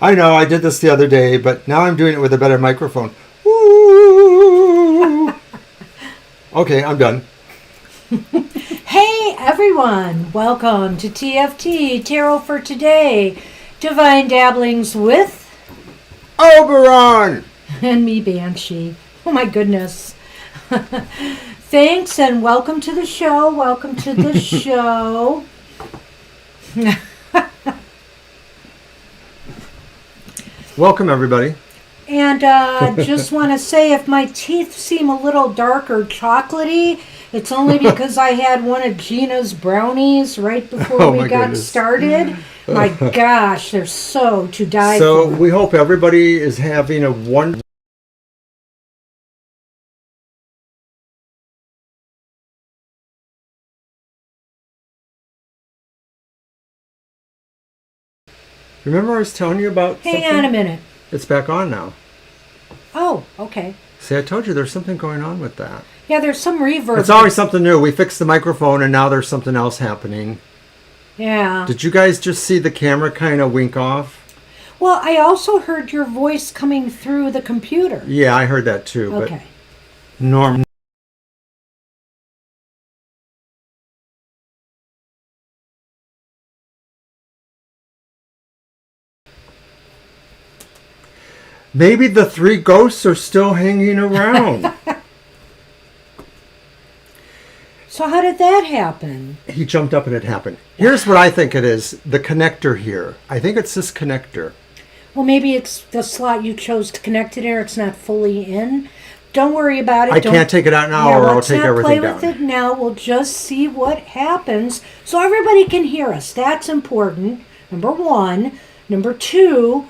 I know, I did this the other day, but now I'm doing it with a better microphone. Woo! Okay, I'm done. Hey everyone, welcome to TFT, Tarot for Today, Divine Dabblings with Oberon! and me, Banshee. Oh my goodness. Thanks and welcome to the show. Welcome to the show. Welcome, everybody. And just want to say if my teeth seem a little dark or chocolatey, it's only because I had one of Gina's brownies right before we got started. My gosh, they're so to die for. So we hope everybody is having a wonderful... Remember I was telling you about Hang something? on a minute. It's back on now. Oh, okay. See, I told you there's something going on with that. Yeah, there's some reverb. It's always something new. We fixed the microphone and now there's something else happening. Yeah. Did you guys just see the camera kind of wink off? Well, I also heard your voice coming through the computer. Yeah, I heard that too. Okay. But Norm. Maybe the three ghosts are still hanging around. So how did that happen? He jumped up and it happened. Here's what I think it is. The connector here. I think it's this connector. Well, maybe it's the slot you chose to connect it in. It's not fully in. Don't worry about it. I can't take it out now or I'll take everything down. Let's not play with it now. We'll just see what happens so everybody can hear us. That's important. Number one. Number two,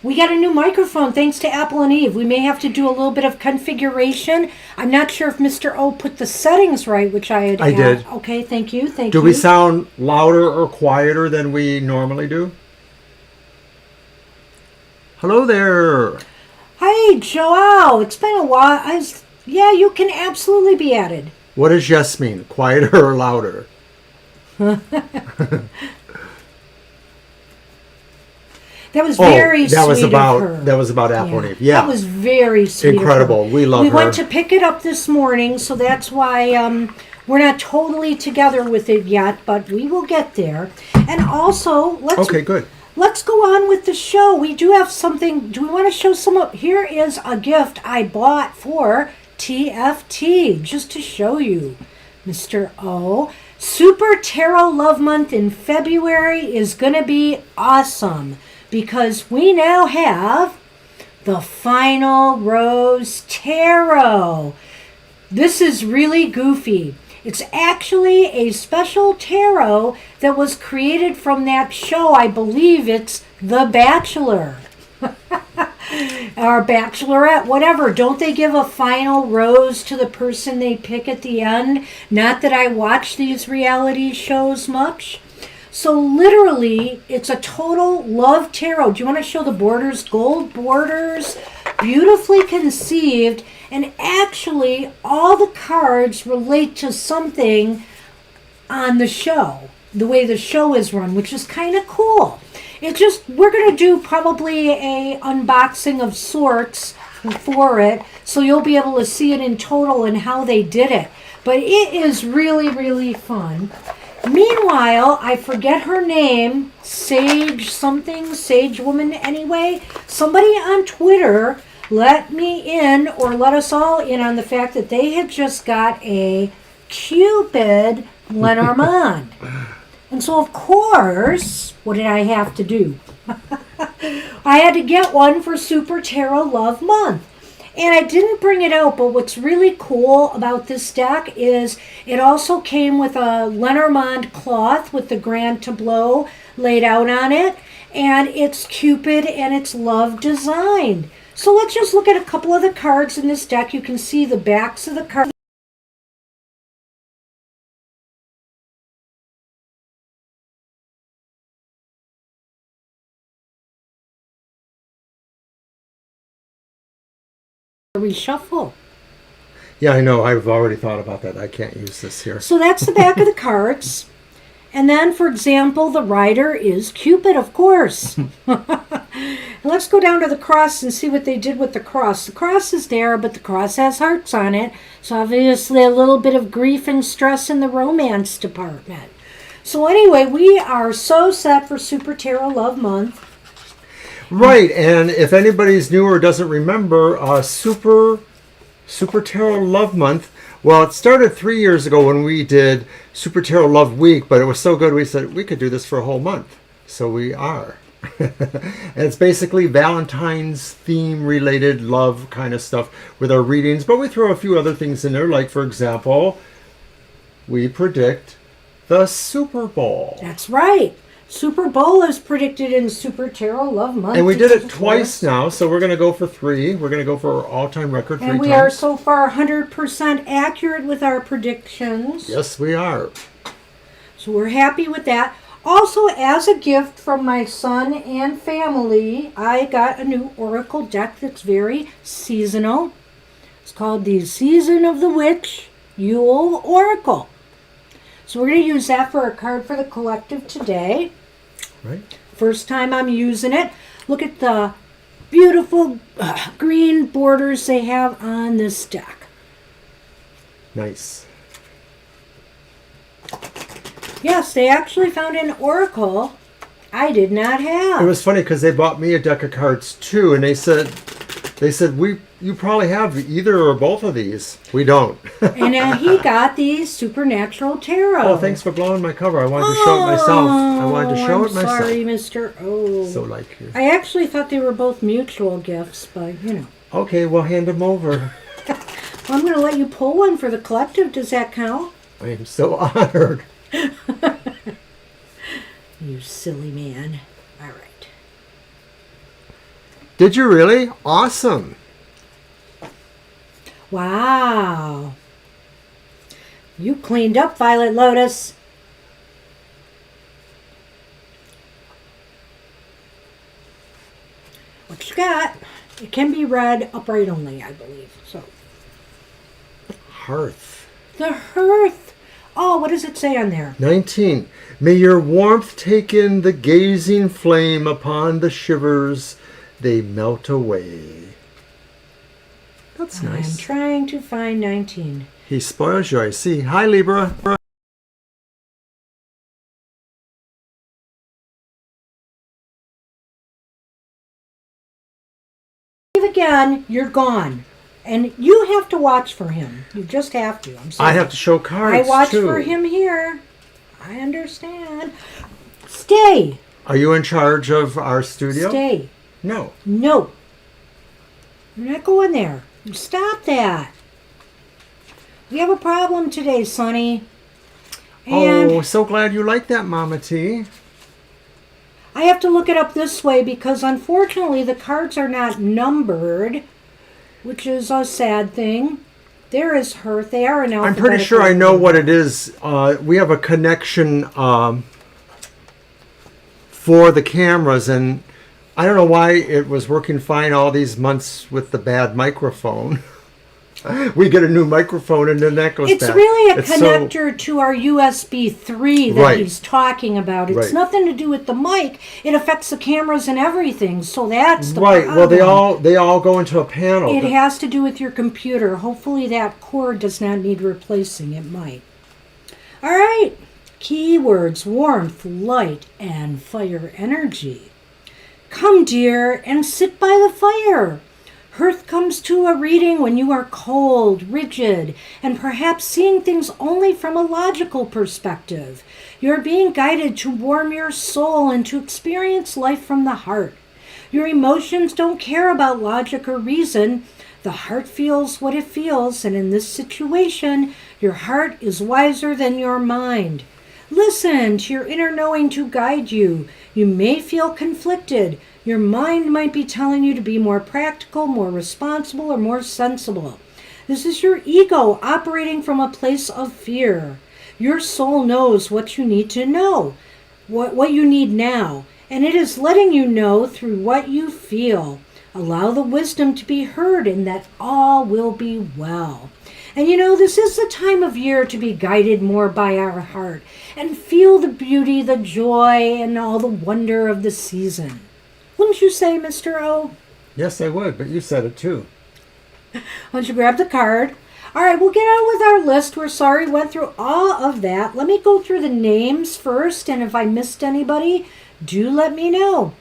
we got a new microphone thanks to Apple and Eve. We may have to do a little bit of configuration. I'm not sure if Mr. O put the settings right, which I had. I did. Okay, thank you. Do we sound louder or quieter than we normally do? Hello there. Hey, Joao. It's been a while. Yeah, you can absolutely be added. What does yes mean? Quieter or louder? That was very sweet of her. That was about Apple and Eve. Yeah. That was very sweet. Incredible. Of her. We love her. We went to pick it up this morning, so that's why we're not totally together with it yet, but we will get there. And also, let's go on with the show. We do have something. Do we want to show some? Here is a gift I bought for TFT, just to show you, Mr. O. Super Tarot Love Month in February is going to be awesome, because we now have the Final Rose Tarot. This is really goofy. It's actually a special tarot that was created from that show. I believe it's The Bachelor. Or Bachelorette, whatever. Don't they give a final rose to the person they pick at the end? Not that I watch these reality shows much. So literally, it's a total love tarot. Do you want to show the borders? Gold borders, beautifully conceived, and actually all the cards relate to something on the show, the way the show is run, which is kind of cool. We're going to do probably a unboxing of sorts for it, so you'll be able to see it in total and how they did it. But it is really, really fun. Meanwhile, I forget her name, Sage Woman anyway. Somebody on Twitter let me in, or let us all in, on the fact that they had just got a Cupid Lenormand. And so, of course, what did I have to do? I had to get one for Super Tarot Love Month. And I didn't bring it out, but what's really cool about this deck is it also came with a Lenormand cloth with the Grand Tableau laid out on it. And it's Cupid and it's love designed. So let's just look at a couple of the cards in this deck. You can see the backs of the cards. Reshuffle. Yeah, I know. I've already thought about that. I can't use this here. So that's the back of the cards. And then, for example, the rider is Cupid, of course. Let's go down to the cross and see what they did with the cross. The cross is there, but the cross has hearts on it. So obviously a little bit of grief and stress in the romance department. So anyway, we are so set for Super Tarot Love Month. Right, and if anybody's new or doesn't remember, Super Tarot Love Month, well, it started 3 years ago when we did Super Tarot Love Week, but it was so good we said we could do this for a whole month. So we are. And it's basically Valentine's theme related love kind of stuff with our readings, but we throw a few other things in there, like for example, we predict the Super Bowl. That's right. Super Bowl is predicted in Super Tarot Love Month. And we did it twice now, so we're going to go for 3. We're going to go for our all-time record 3 times. And we are so far 100% accurate with our predictions. Yes, we are. So we're happy with that. Also, as a gift from my son and family, I got a new Oracle deck that's very seasonal. It's called the Season of the Witch Yule Oracle. So we're going to use that for a card for the collective today. Right. First time I'm using it. Look at the beautiful green borders they have on this deck. Nice. Yes, they actually found an oracle I did not have. It was funny because they bought me a deck of cards too, and they said you probably have either or both of these. We don't. And he got the Supernatural Tarot. Oh, thanks for blowing my cover. I wanted to show it myself. I wanted to show it myself. Sorry, Mr. O. So like you. I actually thought they were both mutual gifts, but you know. Okay, we'll hand them over. Well, I'm going to let you pull one for the collective. Does that count? I am so honored. You silly man. All right. Did you really? Awesome. Wow. You cleaned up, Violet Lotus. What you got? It can be read upright only, I believe. So. Hearth. The hearth. Oh, what does it say on there? 19. May your warmth take in the gazing flame upon the shivers they melt away. That's nice. I'm trying to find 19. He spoils you, I see. Hi, Libra. Again, you're gone. And you have to watch for him. You just have to. I'm sorry. I have to show cards, I watch too. for him here. I understand. Stay. Are you in charge of our studio? Stay. No. No. You're not going there. Stop that. We have a problem today, Sonny. And Oh, so glad you like that, Mama T. I have to look it up this way because unfortunately the cards are not numbered, which is a sad thing. There is Hearth. They are in alphabetical. I'm pretty sure I know what it is. We have a connection for the cameras, and I don't know why it was working fine all these months with the bad microphone. We get a new microphone and then that goes It's back. really a connector to our USB 3 that he's talking about. It's nothing to do with the mic. It affects the cameras and everything. So that's the problem. Well, they all go into a panel. It has to do with your computer. Hopefully that cord does not need replacing. It might. All right. Keywords: warmth, light, and fire energy. Come, dear, and sit by the fire. Hearth comes to a reading when you are cold, rigid, and perhaps seeing things only from a logical perspective. You are being guided to warm your soul and to experience life from the heart. Your emotions don't care about logic or reason. The heart feels what it feels, and in this situation, your heart is wiser than your mind. Listen to your inner knowing to guide you. You may feel conflicted. Your mind might be telling you to be more practical, more responsible, or more sensible. This is your ego operating from a place of fear. Your soul knows what you need to know, what you need now, and it is letting you know through what you feel. Allow the wisdom to be heard, and that all will be well. And you know, this is the time of year to be guided more by our heart and feel the beauty, the joy, and all the wonder of the season. Wouldn't you say, Mr. O? Yes, I would, but you said it too. Why don't you grab the card? All right, we'll get on with our list. We're sorry we went through all of that. Let me go through the names first, and if I missed anybody, do let me know.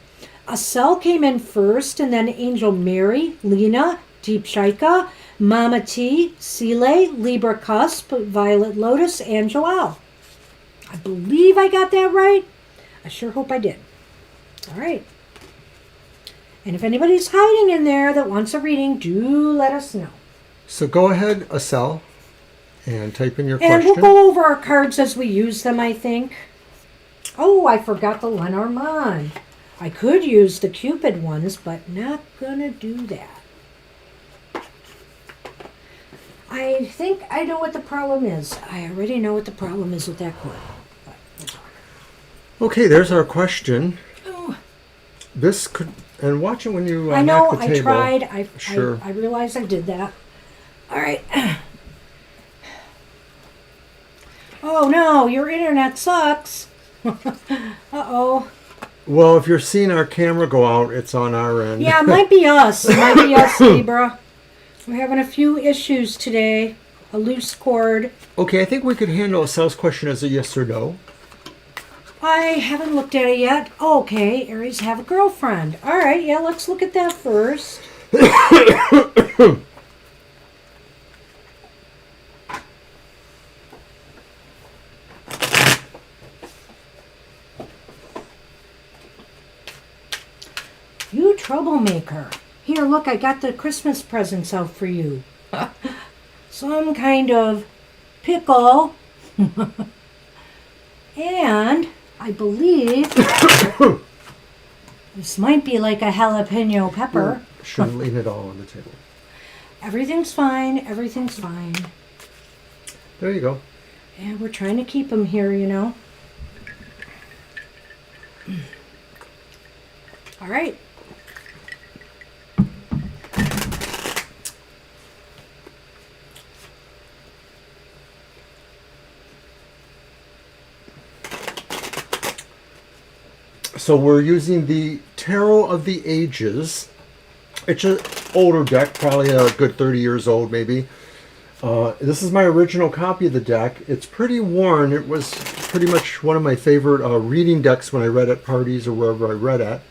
Acel came in first, and then Angel Mary, Lena, Deep Shaika, Mama T, Sile, Libra Cusp, Violet Lotus, and Joelle. I believe I got that right. I sure hope I did. All right. And if anybody's hiding in there that wants a reading, do let us know. So go ahead, Acel, and type in your question. And we'll go over our cards as we use them, I think. Oh, I forgot the Lenormand. I could use the Cupid ones, but not gonna do that. I think I know what the problem is. I already know what the problem is with that card. Okay, there's our question. Oh. This could, and watch it when you I know, knock the table. I tried. Sure. I realized I did that. All right. Oh no, your internet sucks. Uh-oh. Well, if you're seeing our camera go out, it's on our end. Yeah, it might be us. It might be us, Libra. We're having a few issues today. A loose cord. Okay, I think we could handle Acel's question as a yes or no. I haven't looked at it yet. Oh, okay, Aries have a girlfriend. All right, yeah, let's look at that first. You troublemaker. Here, look, I got the Christmas presents out for you. Some kind of pickle. And I believe this might be like a jalapeno pepper. Shouldn't leave it all on the table. Everything's fine. Everything's fine. There you go. And we're trying to keep them here, you know. All right. So we're using the Tarot of the Ages. It's an older deck, probably a good 30 years old maybe. This is my original copy of the deck. It's pretty worn. It was pretty much one of my favorite reading decks when I read at parties or wherever I read at.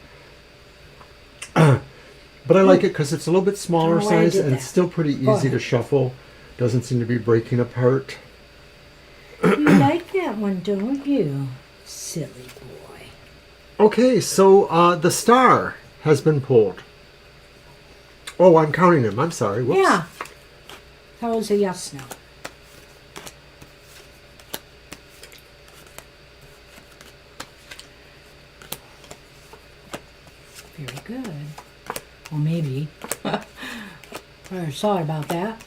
But I like it because it's a little bit smaller size and it's still pretty easy to shuffle. Doesn't seem to be breaking apart. You like that one, don't you? Silly boy. Okay, so the star has been pulled. Oh, I'm counting them. I'm sorry. Whoops. Yeah. That was a yes, no. Very good. Well, maybe. Sorry about that.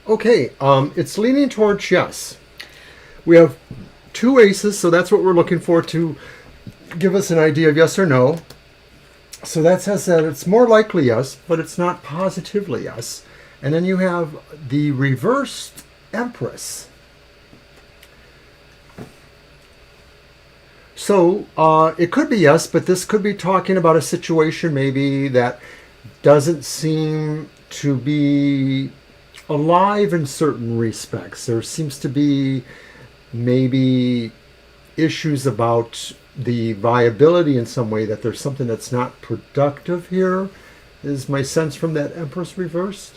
Okay, it's leaning towards yes. We have two aces, so that's what we're looking for to give us an idea of yes or no. So that says that it's more likely yes, but it's not positively yes. And then you have the reversed Empress. So it could be yes, but this could be talking about a situation maybe that doesn't seem to be alive in certain respects. There seems to be maybe issues about the viability in some way, that there's something that's not productive here, is my sense from that Empress reversed.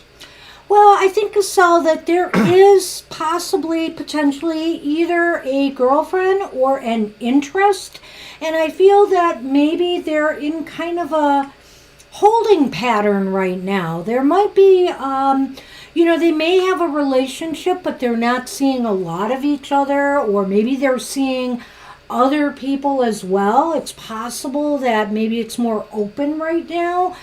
Well, I think, Asal, that there is possibly, potentially, either a girlfriend or an interest. And I feel that maybe they're in kind of a holding pattern right now. There might be, they may have a relationship, but they're not seeing a lot of each other, or maybe they're seeing other people as well. It's possible that maybe it's more open right now,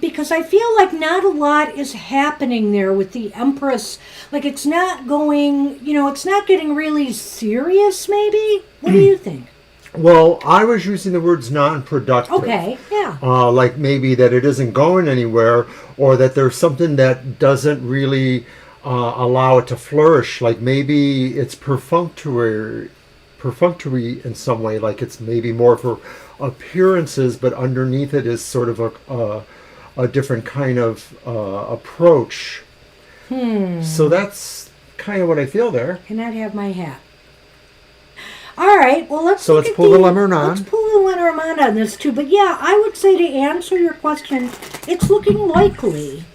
because I feel like not a lot is happening there with the Empress. Like it's not going, it's not getting really serious maybe. What do you think? Well, I was using the words non-productive. Okay, yeah. Like maybe that it isn't going anywhere, or that there's something that doesn't really allow it to flourish. Like maybe it's perfunctory in some way, like it's maybe more for appearances, but underneath it is sort of a different kind of approach. So that's kind of what I feel there. Can I have my hat? All right, well, let's pull the Lenormand. Let's pull the Lenormand on this too. But yeah, I would say to answer your question, it's looking likely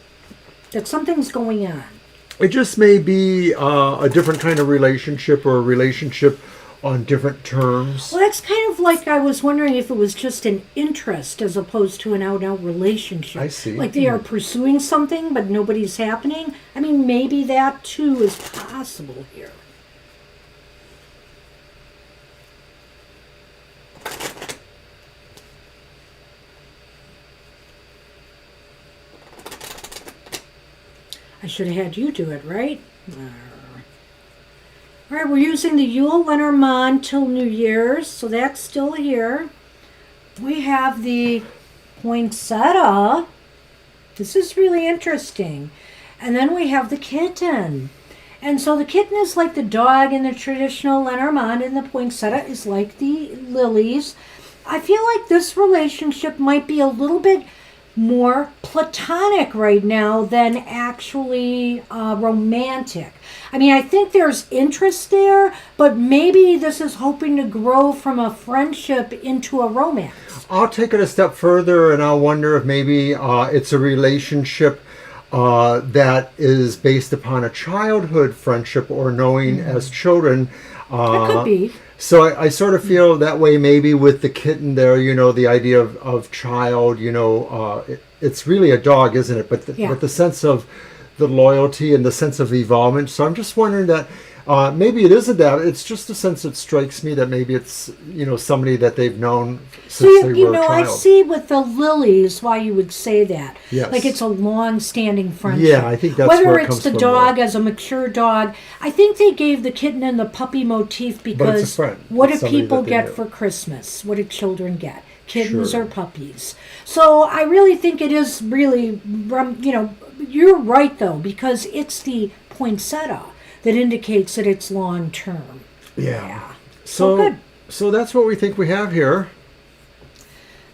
that something's going on. It just may be a different kind of relationship, or a relationship on different terms. Well, that's kind of like I was wondering if it was just an interest as opposed to an out-and-out relationship. I see. Like they are pursuing something, but nobody's happening. I mean, maybe that too is possible here. I should have had you do it, right? All right, we're using the Yule Lenormand till New Year's, so that's still here. We have the poinsettia. This is really interesting. And then we have the kitten. And so the kitten is like the dog in the traditional Lenormand, and the poinsettia is like the lilies. I feel like this relationship might be a little bit more platonic right now than actually romantic. I mean, I think there's interest there, but maybe this is hoping to grow from a friendship into a romance. I'll take it a step further, and I'll wonder if maybe it's a relationship that is based upon a childhood friendship or knowing as children. That could be. So I sort of feel that way maybe with the kitten there, the idea of child, it's really a dog, isn't it? But the sense of the loyalty and the sense of evolvement. So I'm just wondering that maybe it isn't that. It's just a sense that strikes me that maybe it's, somebody that they've known since they were a child. I see with the lilies why you would say that. Yes. Like it's a long-standing friendship. Yeah, I think that's where it comes it's the from dog as a mature dog. I think they gave the kitten and the puppy motif because it's a friend. what It's do somebody people that they get knew. for Christmas? What do children get? Kittens Sure. or puppies. So I really think it is really, you're right though, because it's the poinsettia that indicates that it's long-term. Yeah. So good. So that's what we think we have here.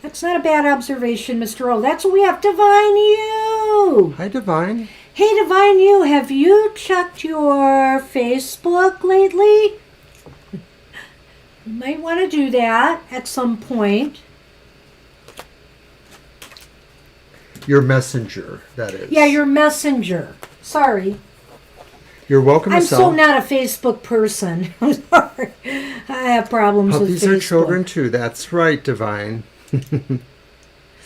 That's not a bad observation, Mr. O. That's what we have. Divine You! Hi, Divine. Hey, Divine You, have you checked your Facebook lately? You might want to do that at some point. Your messenger, that is. Yeah, your messenger. Sorry. You're welcome to I'm sell. so not a Facebook person. I'm sorry. I have problems Puppies with Facebook. are children too. That's right, Divine.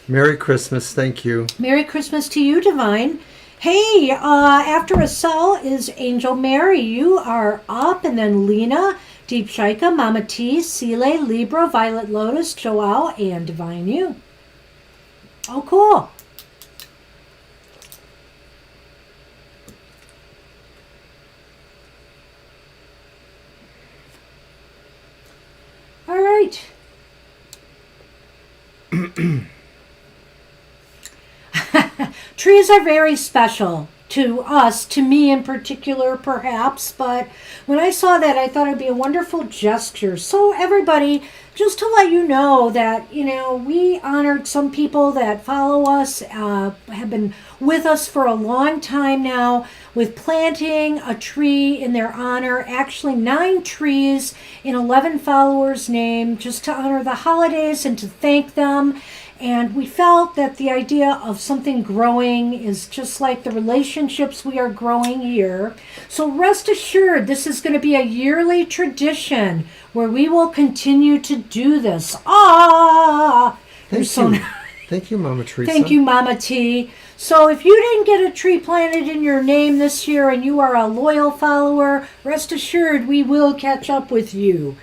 Merry Christmas. Thank you. Merry Christmas to you, Divine. Hey, after Asel is Angel Mary. You are up, and then Lena, Deep Shaika, Mama T, Sile, Libra, Violet Lotus, Joao, and Divine You. Oh, cool. All right. Trees are very special to us, to me in particular, perhaps, but when I saw that, I thought it'd be a wonderful gesture. So everybody, just to let you know that, we honored some people that follow us, have been with us for a long time now, with planting a tree in their honor, actually 9 trees in 11 followers' name, just to honor the holidays and to thank them. And we felt that the idea of something growing is just like the relationships we are growing here. So rest assured, this is going to be a yearly tradition where we will continue to do this. You're so Thank you, Mama Teresa. Thank you, Mama T. So if you didn't get a tree planted in your name this year and you are a loyal follower, rest assured we will catch up with you.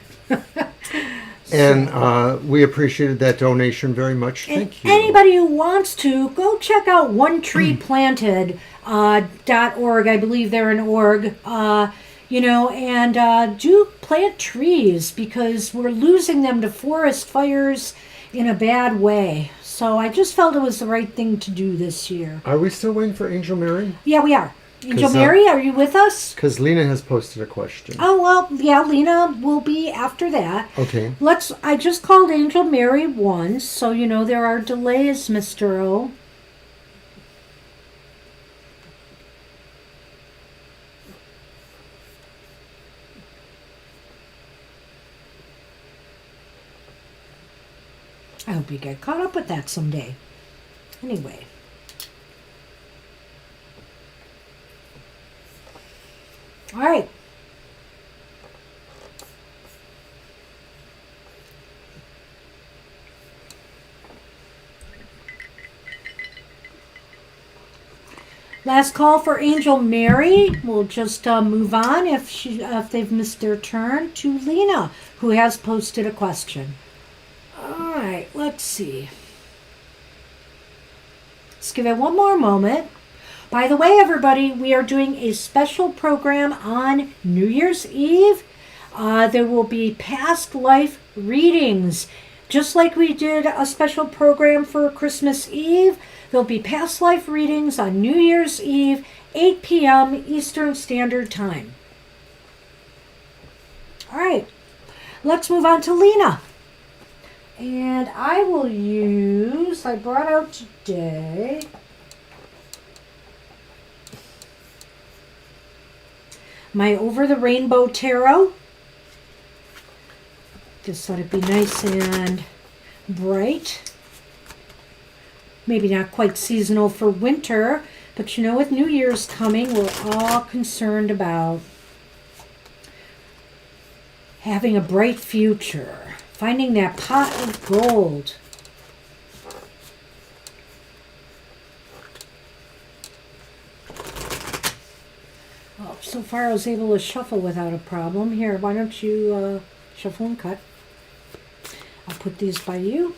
And we appreciated that donation very much. Thank you. Anybody who wants to, go check out onetreeplanted.org. I believe they're an org. And do plant trees because we're losing them to forest fires in a bad way. So I just felt it was the right thing to do this year. Are we still waiting for Angel Mary? Yeah, we are. Angel Mary, are you with us? Because Lena has posted a question. Oh, well, yeah, Lena will be after that. Okay. I just called Angel Mary once, so there are delays, Mr. O. I hope you get caught up with that someday. Anyway. All right. Last call for Angel Mary. We'll just move on if they've missed their turn to Lena, who has posted a question. All right, let's see. Let's give it one more moment. By the way, everybody, we are doing a special program on New Year's Eve. There will be past life readings. Just like we did a special program for Christmas Eve, there'll be past life readings on New Year's Eve, 8 p.m. Eastern Standard Time. All right, let's move on to Lena. And I will use, I brought out today, my Over the Rainbow Tarot. Just thought it'd be nice and bright. Maybe not quite seasonal for winter, but with New Year's coming, we're all concerned about having a bright future. Finding that pot of gold. Oh, so far I was able to shuffle without a problem. Here, why don't you shuffle and cut? I'll put these by you.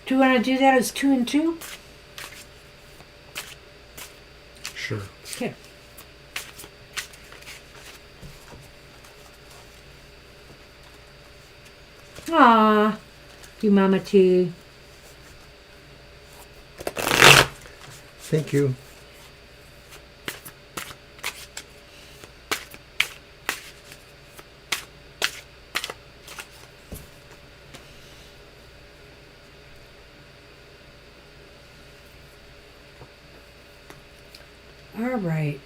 Do you want to do that as 2 and 2? Sure. Okay. Ah, you Mama T. Thank you. All right.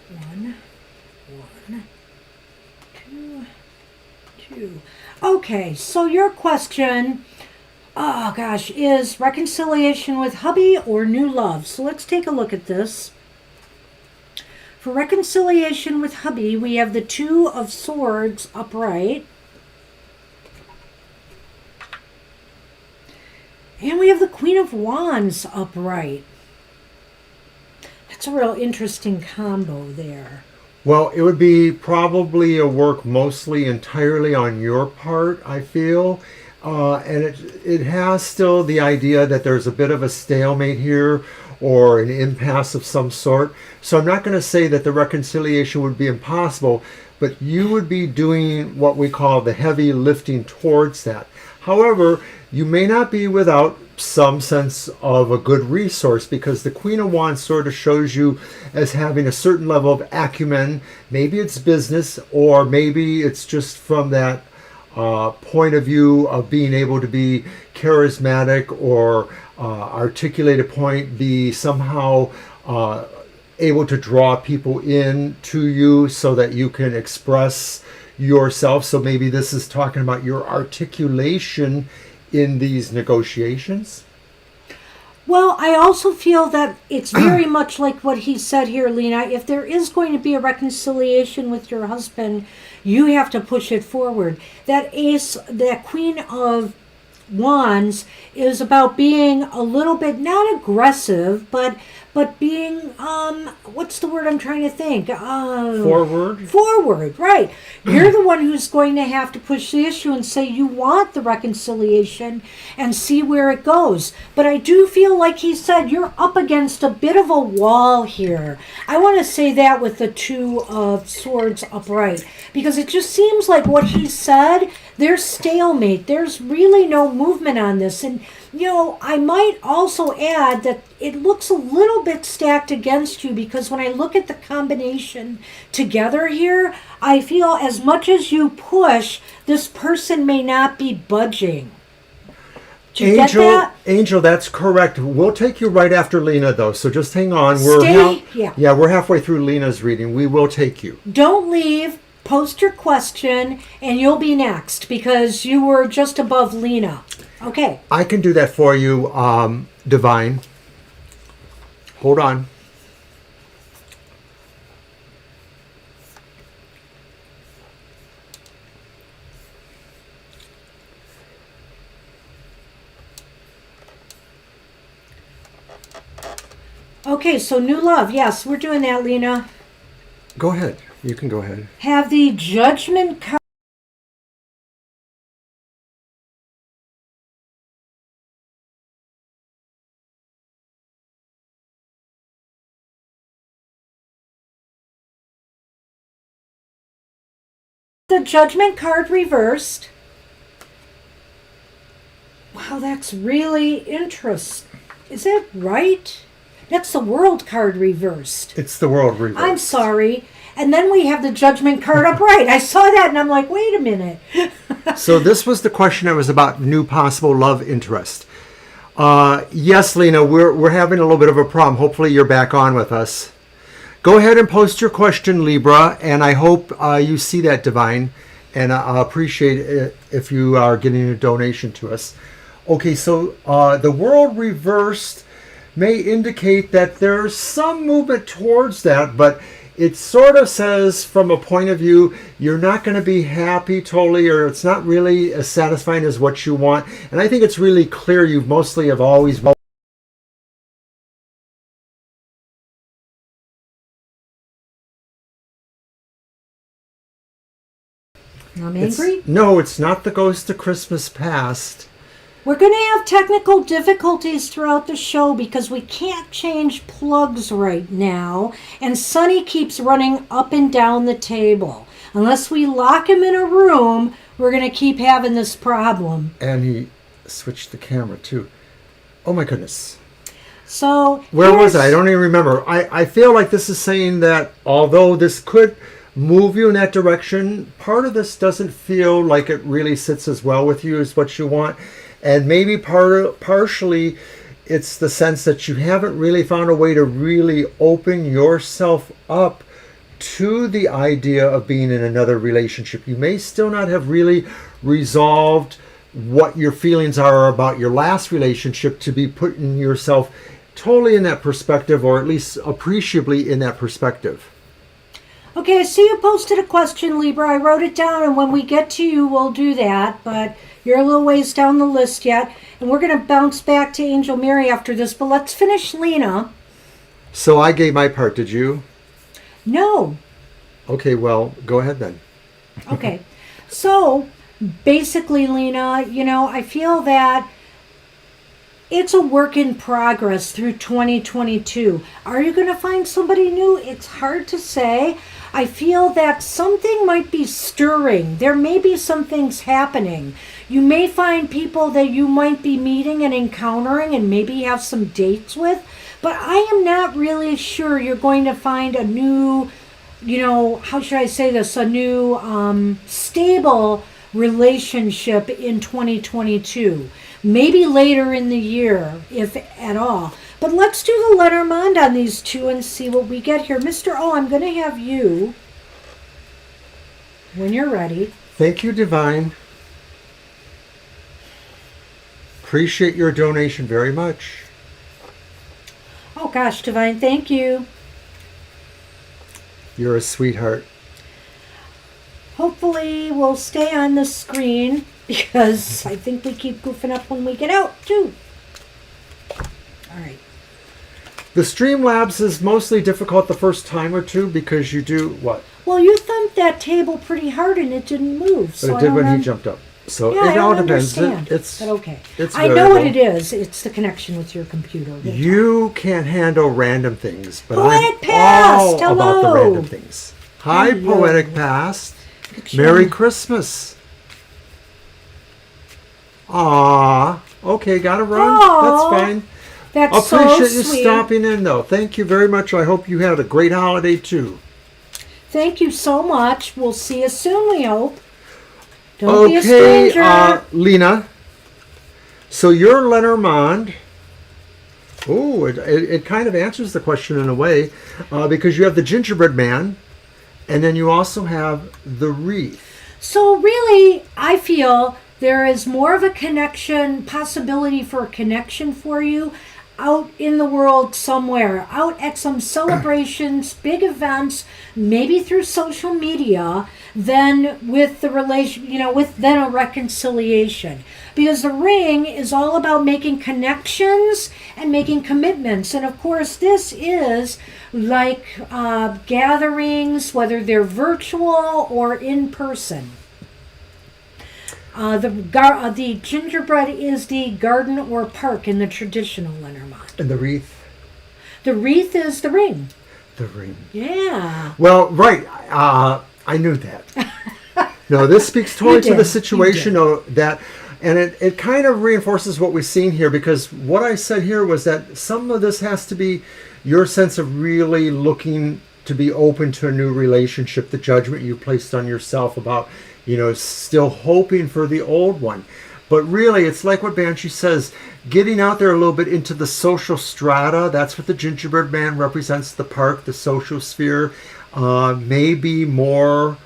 1, 2, 2. Okay, so your question, oh gosh, is reconciliation with hubby or new love? So let's take a look at this. For reconciliation with hubby, we have the 2 of Swords upright. And we have the Queen of Wands upright. That's a real interesting combo there. Well, it would be probably a work mostly entirely on your part, I feel. And it has still the idea that there's a bit of a stalemate here or an impasse of some sort. So I'm not going to say that the reconciliation would be impossible, but you would be doing what we call the heavy lifting towards that. However, you may not be without some sense of a good resource, because the Queen of Wands sort of shows you as having a certain level of acumen. Maybe it's business, or maybe it's just from that point of view of being able to be charismatic or articulate a point, be somehow able to draw people in to you so that you can express yourself. So maybe this is talking about your articulation in these negotiations. Well, I also feel that it's very much like what he said here, Lena. If there is going to be a reconciliation with your husband, you have to push it forward. That ace, that Queen of Wands is about being a little bit not aggressive, but being what's the word I'm trying to think? Forward, right. You're the one who's going to have to push the issue and say you want the reconciliation and see where it goes. But I do feel like he said you're up against a bit of a wall here. I want to say that with the Two of Swords upright, because it just seems like what he said, there's stalemate. There's really no movement on this. And I might also add that it looks a little bit stacked against you, because when I look at the combination together here, I feel as much as you push, this person may not be budging. Do you get that? Angel, that's correct. We'll take you right after Lena, though, so just hang on. We're halfway through Lena's reading. We will take you. Don't leave. Post your question, and you'll be next, because you were just above Lena. Okay. I can do that for you, Divine. Hold on. Okay, so new love. Yes, we're doing that, Lena. Go ahead. You can go ahead. Have the Judgment card. The Judgment card reversed. Wow, that's really interesting. Is that right? That's the World card reversed. It's the World reversed. I'm sorry. And then we have the Judgment card upright. I saw that and I'm like, wait a minute. So this was the question that was about new possible love interest. Yes, Lena, we're having a little bit of a problem. Hopefully you're back on with us. Go ahead and post your question, Libra, and I hope you see that, Divine, and I appreciate it if you are getting a donation to us. Okay, so the World reversed may indicate that there's some movement towards that, but it sort of says from a point of view, you're not going to be happy totally, or it's not really as satisfying as what you want. And I think it's really clear you mostly have always... I'm angry? No, it's not the Ghost of Christmas Past. We're going to have technical difficulties throughout the show because we can't change plugs right now, and Sonny keeps running up and down the table. Unless we lock him in a room, we're going to keep having this problem. And he switched the camera too. Oh my goodness. So where was I? I don't even remember. I feel like this is saying that although this could move you in that direction, part of this doesn't feel like it really sits as well with you as what you want. And maybe partially it's the sense that you haven't really found a way to really open yourself up to the idea of being in another relationship. You may still not have really resolved what your feelings are about your last relationship to be putting yourself totally in that perspective, or at least appreciably in that perspective. Okay, I see you posted a question, Libra. I wrote it down, and when we get to you, we'll do that. But you're a little ways down the list yet. And we're going to bounce back to Angel Mary after this. But let's finish Lena. So I gave my part, did you? No. Okay, well, go ahead then. Okay. So, basically, Lena, I feel that it's a work in progress through 2022. Are you going to find somebody new? It's hard to say. I feel that something might be stirring. There may be some things happening. You may find people that you might be meeting and encountering and maybe have some dates with, but I am not really sure you're going to find a new, how should I say this, a new stable relationship in 2022. Maybe later in the year, if at all. But let's do the Lenormand on these two and see what we get here. Mr. O, I'm going to have you, when you're ready. Thank you, Divine. Appreciate your donation very much. gosh, Divine, thank you. You're a sweetheart. Hopefully we'll stay on the screen because I think we keep goofing up when we get out too. All right. The Streamlabs is mostly difficult the first time or two because you do what? Well, you thumped that table pretty hard and it didn't move. But So it did when he jumped up. So Yeah, it I all don't depends. understand. It's But okay. It's I know what variable. it is. It's the connection with your computer. You can't handle random things, but Poetic I'm Past, all about the hello. random things. Hi, Hello. Poetic Past. Look at you. Merry Christmas. Ah, okay, gotta run. Aw, That's fine. That's Appreciate so you sweet. stopping in, though. Thank you very much. I hope you had a great holiday too. Thank you so much. We'll see you soon, we hope. Don't be a Okay, stranger. Lena. So you're Lenormand. Oh, it kind of answers the question in a way, because you have the gingerbread man, and then you also have the wreath. So really, I feel there is more of a connection, possibility for a connection for you out in the world somewhere, out at some celebrations, big events, maybe through social media, than with the relation, with then a reconciliation. Because the ring is all about making connections and making commitments. And of course, this is like gatherings, whether they're virtual or in person. The gingerbread is the garden or park in the traditional Lenormand. And the wreath? The wreath is the ring. The ring. Yeah. Well, right. I knew that. No, this speaks totally to did. the situation that, and it kind of reinforces what we've seen here, because what I said here was that some of this has to be your sense of really looking to be open to a new relationship, the judgment you placed on yourself about, still hoping for the old one. But really, it's like what Banshee says, getting out there a little bit into the social strata. That's what the gingerbread man represents, the park, the social sphere. Maybe more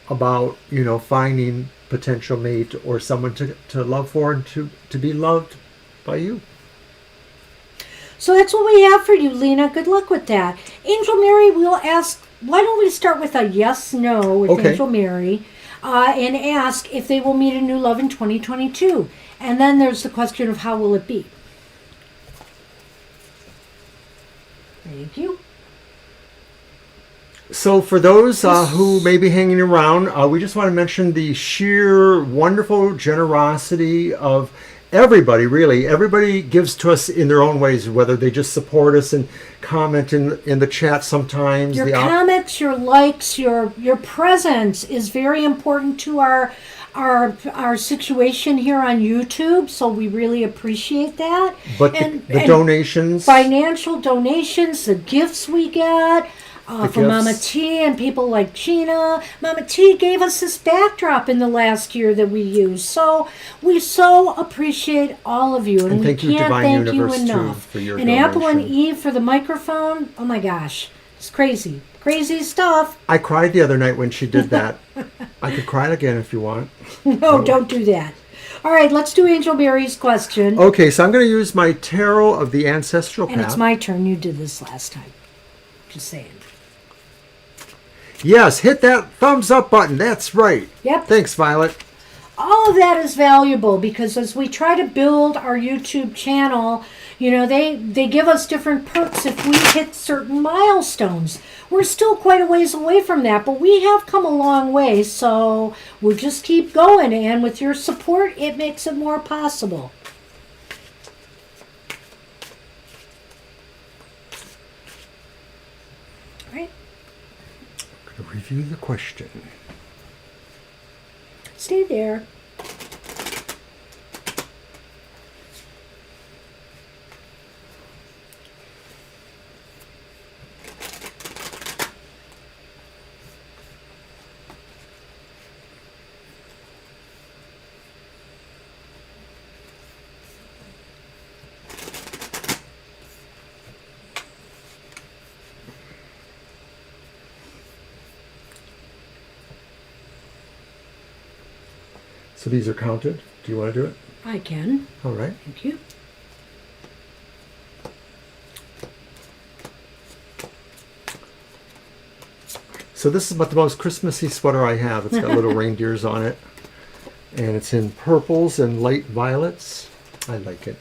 about, finding potential mate or someone to love for and to be loved by you. So that's what we have for you, Lena. Good luck with that. Angel Mary, we'll ask, why don't we start with a yes-no with Okay. Angel Mary and ask if they will meet a new love in 2022. And then there's the question of how will it be. Thank you. So for those who may be hanging around, we just want to mention the sheer wonderful generosity of everybody, really. Everybody gives to us in their own ways, whether they just support us and comment in the chat sometimes. Your comments, your likes, your presence is very important to our situation here on YouTube, so we really appreciate that. But and the donations. Financial donations, the gifts we get. From gifts. Mama T and people like Gina. Mama T gave us this backdrop in the last year that we used. So we so appreciate all of you. And we thank you, can't Divine thank Universe, you too, enough. for your and Apple and donation. Eve for the microphone. Oh my gosh. It's crazy. Crazy stuff. I cried the other night when she did that. I could cry again if you want. No, don't do that. All right, let's do Angel Mary's question. Okay, so I'm going to use my Tarot of the Ancestral And Path. it's my turn. You did this last time. Just saying. Yes, hit that thumbs up button. That's right. Yep. Thanks, Violet. All of that is valuable because as we try to build our YouTube channel, they give us different perks if we hit certain milestones. We're still quite a ways away from that, but we have come a long way, so we'll just keep going, and with your support, it makes it more possible. All right. I'm going to review the question. Stay there. So these are counted. Do you want to do it? I can. All right. Thank you. So this is about the most Christmassy sweater I have. It's got little reindeers on it. And it's in purples and light violets. I like it.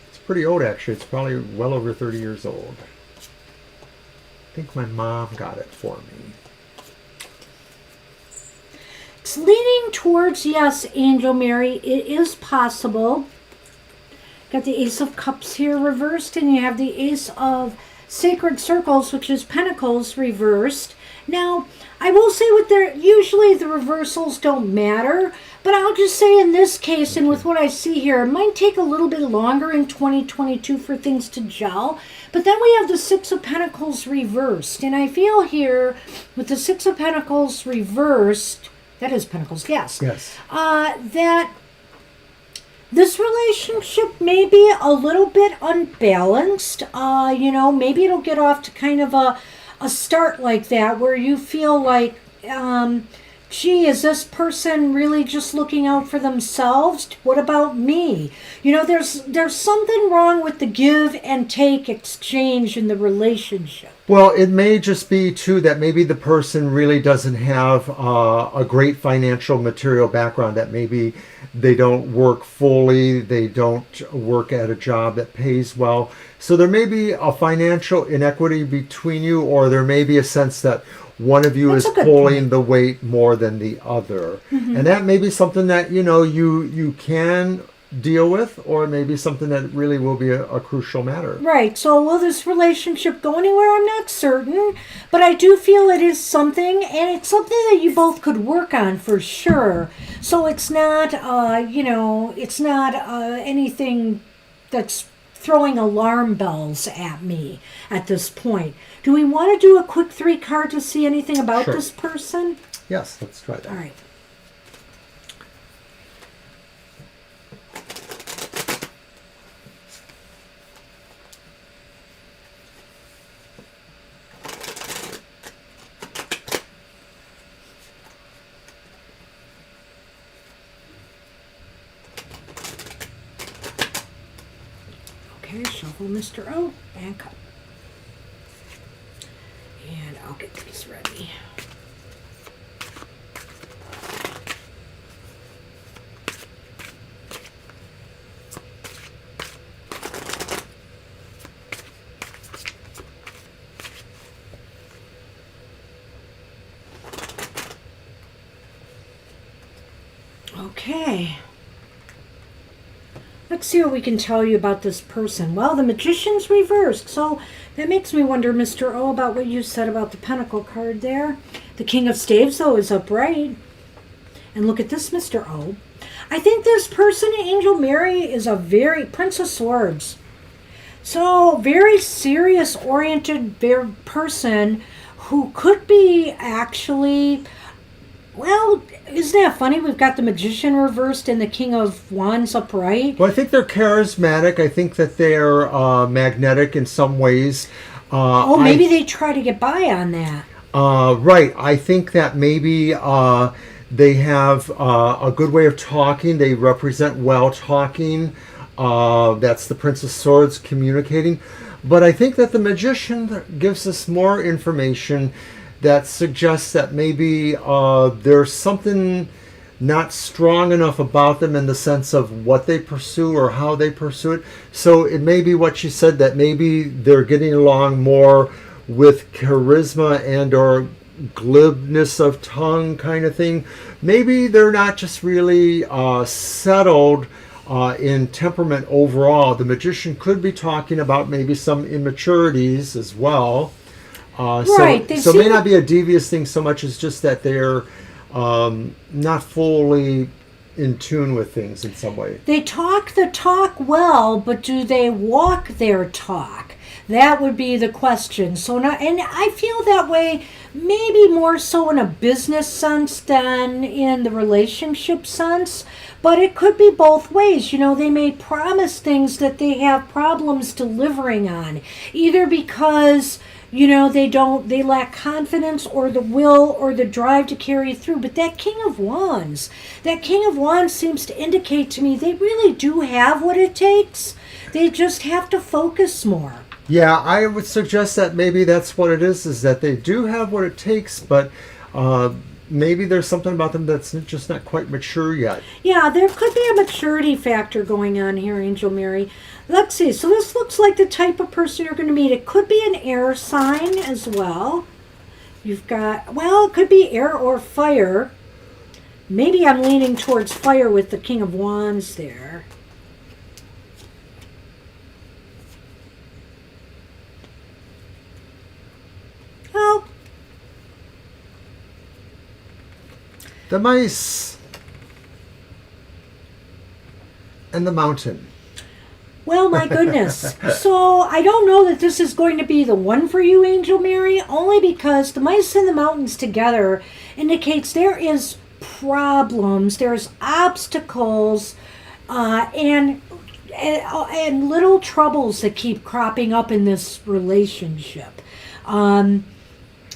It's pretty old, actually. It's probably well over 30 years old. I think my mom got it for me. It's leaning towards yes, Angel Mary. It is possible. Got the Ace of Cups here reversed, and you have the Ace of Sacred Circles, which is Pentacles reversed. Now, I will say usually the reversals don't matter, but I'll just say in this case, and with what I see here, it might take a little bit longer in 2022 for things to gel. But then we have the Six of Pentacles reversed, and I feel here with the Six of Pentacles reversed, that is Pentacles, yes. Yes. That this relationship may be a little bit unbalanced. Maybe it'll get off to kind of a start like that where you feel like, gee, is this person really just looking out for themselves? What about me? There's something wrong with the give and take exchange in the relationship. Well, it may just be, too, that maybe the person really doesn't have a great financial material background, that maybe they don't work fully, they don't work at a job that pays well. So there may be a financial inequity between you, or there may be a sense that one of you is pulling the weight more than the other. Mm-hmm. And that may be something that, you can deal with, or maybe something that really will be a crucial matter. Right. So will this relationship go anywhere? I'm not certain, but I do feel it is something, and it's something that you both could work on for sure. So it's not, it's not anything that's throwing alarm bells at me at this point. Do we want to do a quick 3 card to see anything about this person? Yes, let's try that. All right. Okay, shuffle Mr. O and cut. And I'll get these ready. Okay. Let's see what we can tell you about this person. Well, the Magician's reversed, so that makes me wonder, Mr. O, about what you said about the Pentacle card there. The King of Staves, though, is upright. And look at this, Mr. O. I think this person, Angel Mary, is a very Prince of Swords. So, very serious-oriented person who could be actually... Well, isn't that funny? We've got the Magician reversed and the King of Wands upright. Well, I think they're charismatic. I think that they're magnetic in some ways. Maybe they try to get by on that. Right. I think that maybe they have a good way of talking. They represent well talking. That's the Prince of Swords communicating. But I think that the Magician gives us more information that suggests that maybe there's something not strong enough about them in the sense of what they pursue or how they pursue it. So it may be what you said, that maybe they're getting along more with charisma and or glibness of tongue kind of thing. Maybe they're not just really settled in temperament overall. The Magician could be talking about maybe some immaturities as well. Right. So it may not be a devious thing so much as just that they're not fully in tune with things in some way. They talk the talk well, but do they walk their talk? That would be the question. And I feel that way maybe more so in a business sense than in the relationship sense. But it could be both ways. They may promise things that they have problems delivering on, either because they lack confidence or the will or the drive to carry through. But that King of Wands seems to indicate to me they really do have what it takes. They just have to focus more. Yeah, I would suggest that maybe that's what it is that they do have what it takes, but maybe there's something about them that's just not quite mature yet. Yeah, there could be a maturity factor going on here, Angel Mary. Let's see. So this looks like the type of person you're going to meet. It could be an air sign as well. You've got, well, it could be air or fire. Maybe I'm leaning towards fire with the King of Wands there. Well, The mice and the mountain. well, my goodness. So I don't know that this is going to be the one for you, Angel Mary, only because the mice and the mountains together indicates there is problems, there's obstacles, and little troubles that keep cropping up in this relationship.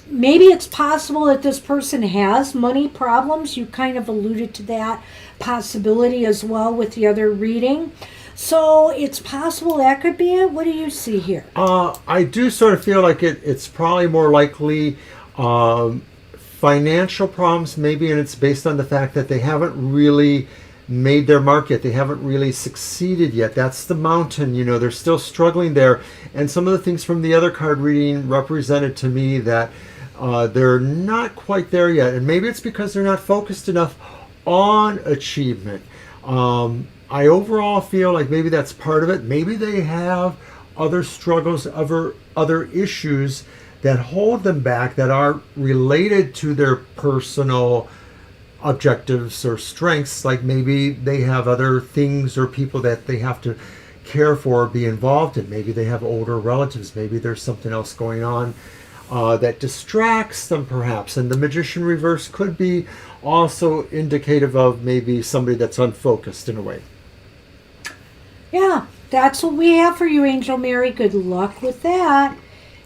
Maybe it's possible that this person has money problems. You kind of alluded to that possibility as well with the other reading. So it's possible that could be it. What do you see here? I do sort of feel like it's probably more likely financial problems, maybe, and it's based on the fact that they haven't really made their mark yet. They haven't really succeeded yet. That's the mountain, you know, they're still struggling there. And some of the things from the other card reading represented to me that they're not quite there yet. And maybe it's because they're not focused enough on achievement. I overall feel like maybe that's part of it. Maybe they have other struggles, other issues that hold them back that are related to their personal objectives or strengths. Like maybe they have other things or people that they have to care for or be involved in. Maybe they have older relatives. Maybe there's something else going on that distracts them perhaps. And the Magician reverse could be also indicative of maybe somebody that's unfocused in a way. Yeah, that's what we have for you, Angel Mary. Good luck with that.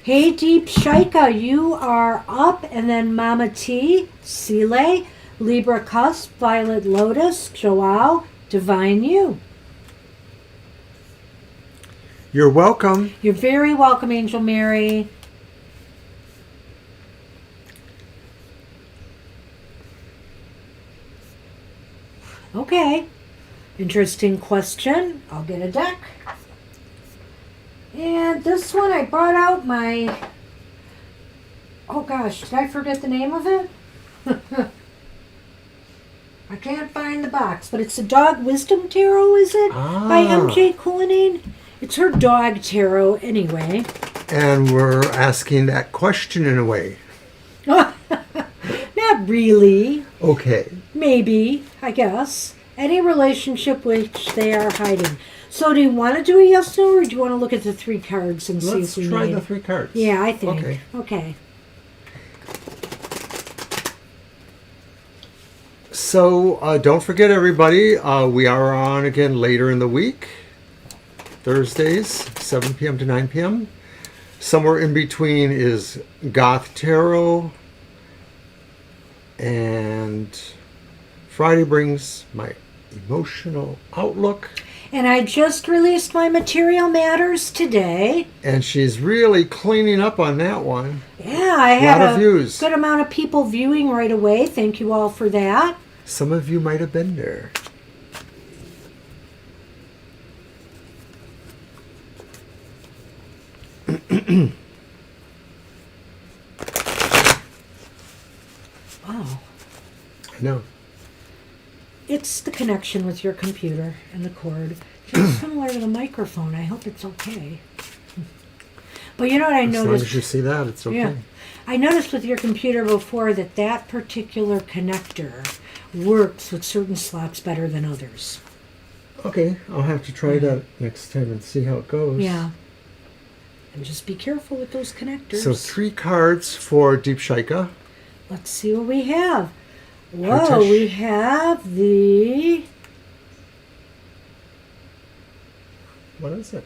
Hey, Deep Shaika, you are up. And then Mama T, Sile, Libra Cusp, Violet Lotus, Joao, Divine You. You're welcome. You're very welcome, Angel Mary. Okay. Interesting question. I'll get a deck. And this one I brought out my... Oh gosh, did I forget the name of it? I can't find the box, but it's the Dog Wisdom Tarot, is it? By MJ Cullinane. It's her dog tarot anyway. And we're asking that question in a way. Not really. Okay. Maybe, I guess. Any relationship which they are hiding. So do you want to do a yes, no, or do you want to look at the three cards and see Let's if we try need... the three cards. Yeah, I think. Okay. Okay. So don't forget, everybody, we are on again later in the week. Thursdays, 7 p.m. to 9 p.m. Somewhere in between is Goth Tarot. And Friday brings my emotional outlook. And I just released my Material Matters today. And she's really cleaning up on that one. Yeah, I had lot of views. Good amount of people viewing right away. Thank you all for that. Some of you might have been there. Wow. I know. It's the connection with your computer and the cord. Just similar to the microphone. I hope it's okay. But you know what I noticed? As long as you see that, it's okay. Yeah. I noticed with your computer before that that particular connector works with certain slots better than others. Okay, I'll have to try that next time and see how it goes. Yeah. And just be careful with those connectors. So 3 cards for Deep Shaika. Let's see what we have. Whoa, High-touch. we have the... What is it?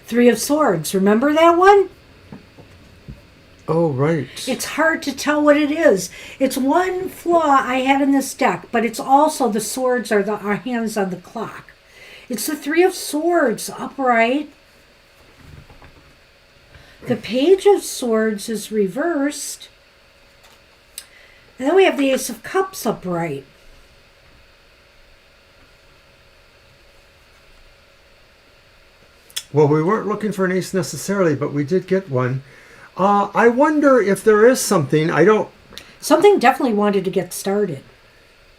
3 of Swords. Remember that one? Oh, right. It's hard to tell what it is. It's one flaw I had in this deck, but it's also the swords are our hands on the clock. It's the 3 of Swords upright. The Page of Swords is reversed. And then we have the Ace of Cups upright. Well, we weren't looking for an ace necessarily, but we did get one. I wonder if there is something. Something definitely wanted to get started.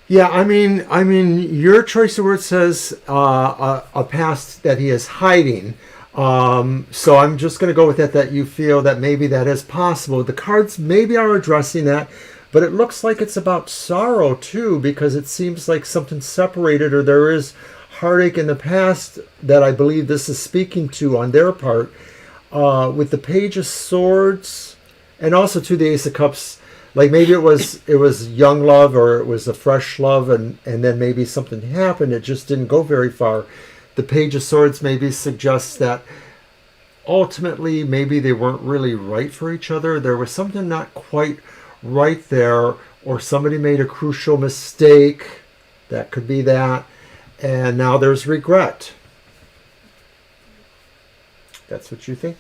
Yeah, I mean, your choice of word says a past that he is hiding. So I'm just going to go with that you feel that maybe that is possible. The cards maybe are addressing that, but it looks like it's about sorrow too, because it seems like something separated, or there is heartache in the past that I believe this is speaking to on their part. With the Page of Swords and also to the Ace of Cups, like maybe it was young love, or it was a fresh love, and then maybe something happened, it just didn't go very far. The Page of Swords maybe suggests that ultimately maybe they weren't really right for each other. There was something not quite right there, or somebody made a crucial mistake. That could be that. And now there's regret. That's what you think?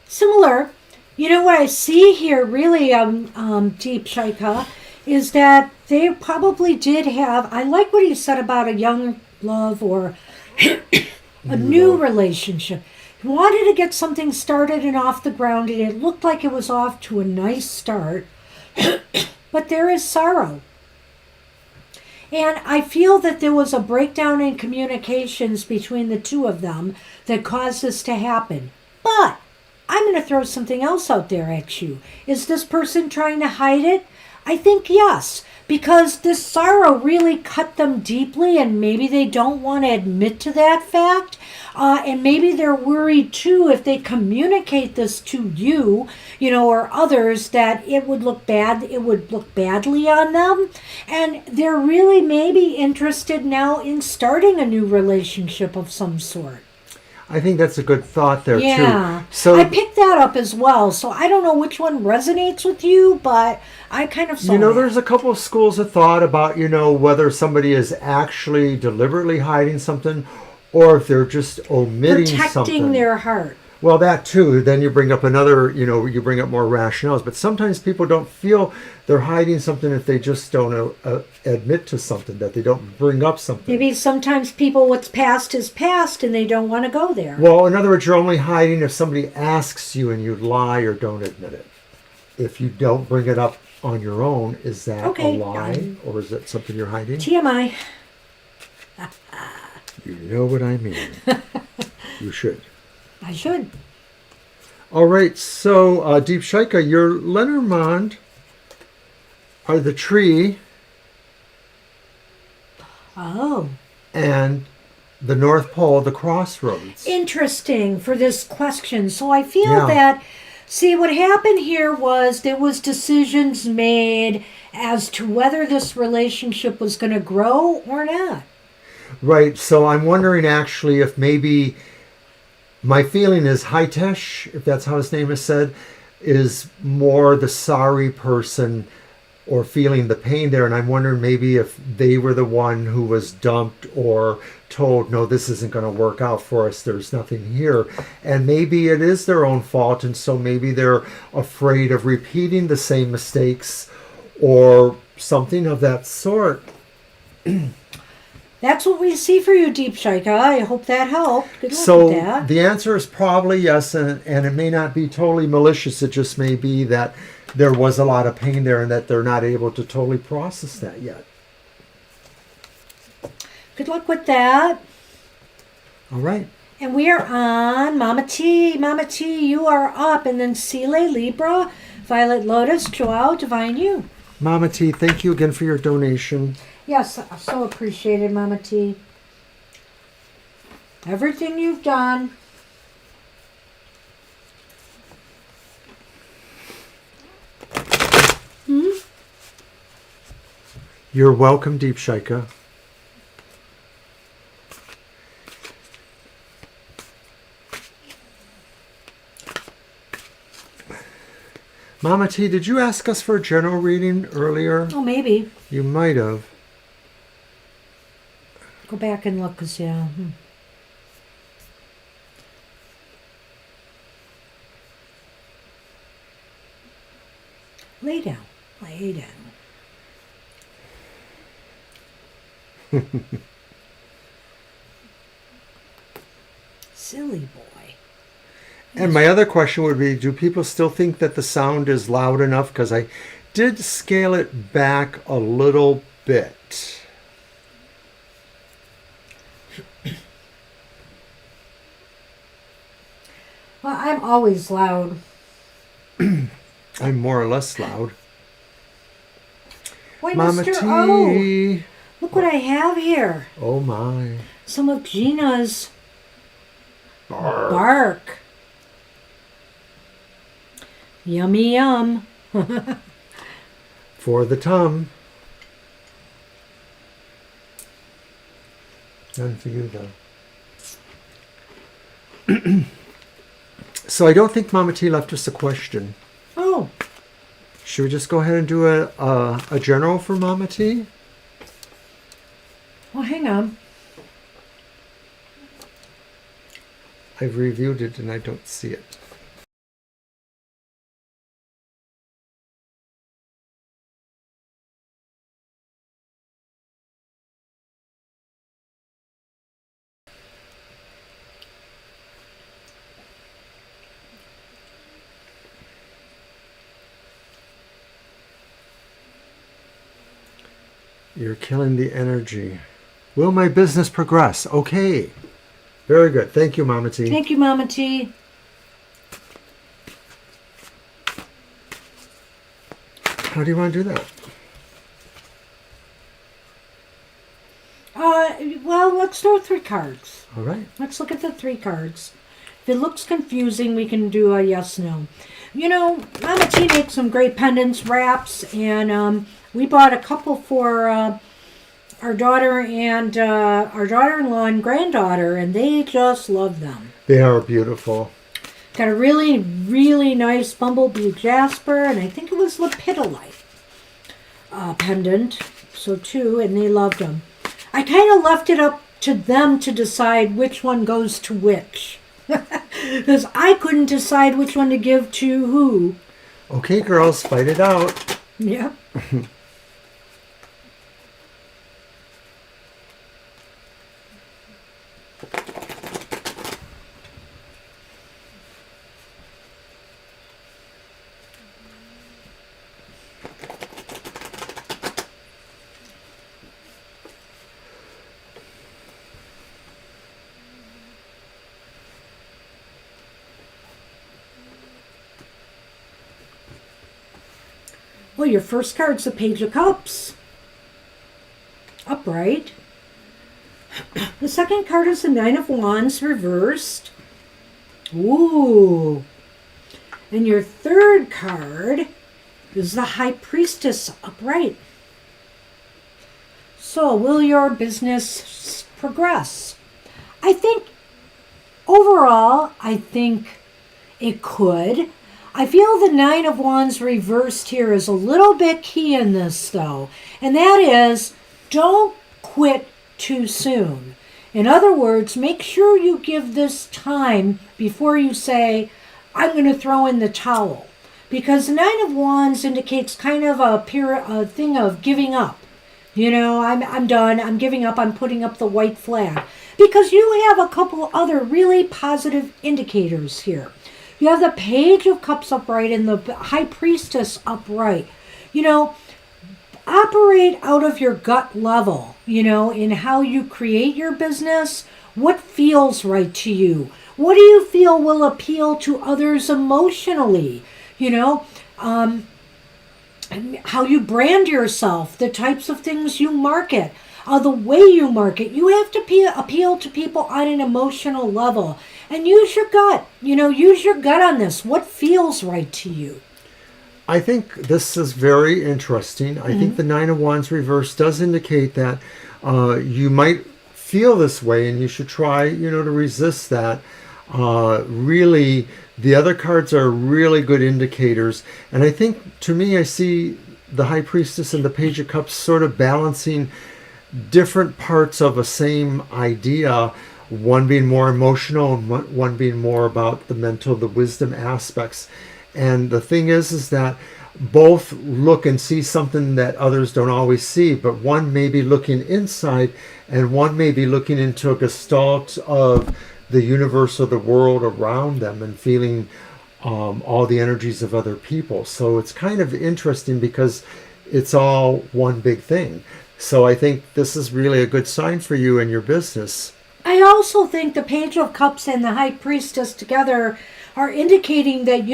Similar. You know what I see here really, Deep Shaika, is that they probably did have, I like what he said about a young love or a new relationship. He wanted to get something started and off the ground, and it looked like it was off to a nice start. But there is sorrow. And I feel that there was a breakdown in communications between the two of them that caused this to happen. But I'm going to throw something else out there at you. Is this person trying to hide it? I think yes, because this sorrow really cut them deeply, and maybe they don't want to admit to that fact. And maybe they're worried too, if they communicate this to you, or others, that it would look bad, it would look badly on them. And they're really maybe interested now in starting a new relationship of some sort. I think that's a good thought there Yeah. too. So I picked that up as well. So I don't know which one resonates with you, but I kind of saw that. there's a couple of schools of thought about, whether somebody is actually deliberately hiding something, or if they're just omitting something. Protecting their heart. Well, that too. Then you bring up another, you bring up more rationales. But sometimes people don't feel they're hiding something if they just don't admit to something, that they don't bring up something. Maybe sometimes people, what's past is past, and they don't want to go there. Well, in other words, you're only hiding if somebody asks you and you lie or don't admit it. If you don't bring it up on your own, is that a lie? Or is it something you're hiding? TMI. You know what I mean. You should. I should. All right, so Deep Shaika, your Lenormand are the tree. Oh. And the North Pole, the crossroads. Interesting for this question. So I feel that, see, what happened here was there was decisions made as to whether this relationship was going to grow or not. Right, so I'm wondering actually if maybe my feeling is Hitesh, if that's how his name is said, is more the sorry person or feeling the pain there. And I'm wondering maybe if they were the one who was dumped or told, no, this isn't going to work out for us. There's nothing here. And maybe it is their own fault. And so maybe they're afraid of repeating the same mistakes or something of that sort. That's what we see for you, Deep Shaika. I hope that helped. Good luck So with that. the answer is probably yes, and it may not be totally malicious. It just may be that there was a lot of pain there and that they're not able to totally process that yet. Good luck with that. All right. And we are on Mama T. Mama T, you are up. And then Sile, Libra, Violet Lotus, Joao, Divine You. Mama T, thank you again for your donation. Yes, so appreciated, Mama T. Everything you've done. You're welcome, Deep Shaika. Mama T, did you ask us for a general reading earlier? Oh, maybe. You might have. Go back and look, because, Lay down. Lay down. Silly boy. And my other question would be, do people still think that the sound is loud enough? Because I did scale it back a little bit. Well, I'm always loud. I'm more or less loud. Why, Mama Mr. T. O, look what I have here. Oh my. Some of Gina's Bark. bark. Yummy yum. For the tum. None for you though. So I don't think Mama T left us a question. Oh, Should we just go ahead and do a general for Mama T? well, hang on. I've reviewed it and I don't see it. You're killing the energy. Will my business progress? Okay. Very good. Thank you, Mama T. Thank you, Mama T. How do you want to do that? Well, let's do 3 cards. All right. Let's look at the 3 cards. If it looks confusing, we can do a yes, no. You know, Mama T makes some great pendants, wraps, and we bought a couple for our daughter and our daughter-in-law and granddaughter, and they just love them. They are beautiful. Got a really, really nice bumblebee jasper, and I think it was lepidolite pendant, so 2, and they loved them. I kind of left it up to them to decide which one goes to which. Because I couldn't decide which one to give to who. Okay, girls, fight it out. Yep. Well, your first card's the Page of Cups. Upright. The second card is the Nine of Wands reversed. Ooh. And your third card is the High Priestess upright. So, will your business progress? I think, overall, it could. I feel the Nine of Wands reversed here is a little bit key in this, though. And that is, don't quit too soon. In other words, make sure you give this time before you say, I'm going to throw in the towel. Because the Nine of Wands indicates kind of a thing of giving up. You know, I'm done, I'm giving up, I'm putting up the white flag. Because you have a couple other really positive indicators here. You have the Page of Cups upright and the High Priestess upright. You know, operate out of your gut level, you know, in how you create your business. What feels right to you? What do you feel will appeal to others emotionally? You know, how you brand yourself, the types of things you market, the way you market. You have to appeal to people on an emotional level. And use your gut. You know, use your gut on this. What feels right to you? I think this is very interesting. I think the Nine of Wands reverse does indicate that you might feel this way and you should try, you know, to resist that. Really, the other cards are really good indicators. And I think, to me, I see the High Priestess and the Page of Cups sort of balancing different parts of a same idea. One being more emotional and one being more about the mental, the wisdom aspects. And the thing is that both look and see something that others don't always see, but one may be looking inside and one may be looking into a gestalt of the universe or the world around them and feeling all the energies of other people. So it's kind of interesting because it's all one big thing. So I think this is really a good sign for you and your business. I also think the Page of Cups and the High Priestess together are indicating that,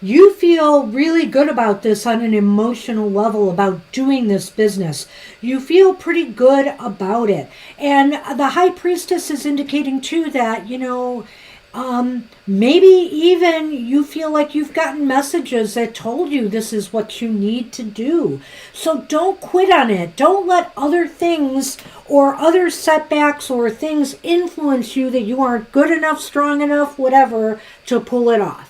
you feel really good about this on an emotional level about doing this business. You feel pretty good about it. And the High Priestess is indicating too that, maybe even you feel like you've gotten messages that told you this is what you need to do. So don't quit on it. Don't let other things or other setbacks or things influence you that you aren't good enough, strong enough, whatever, to pull it off.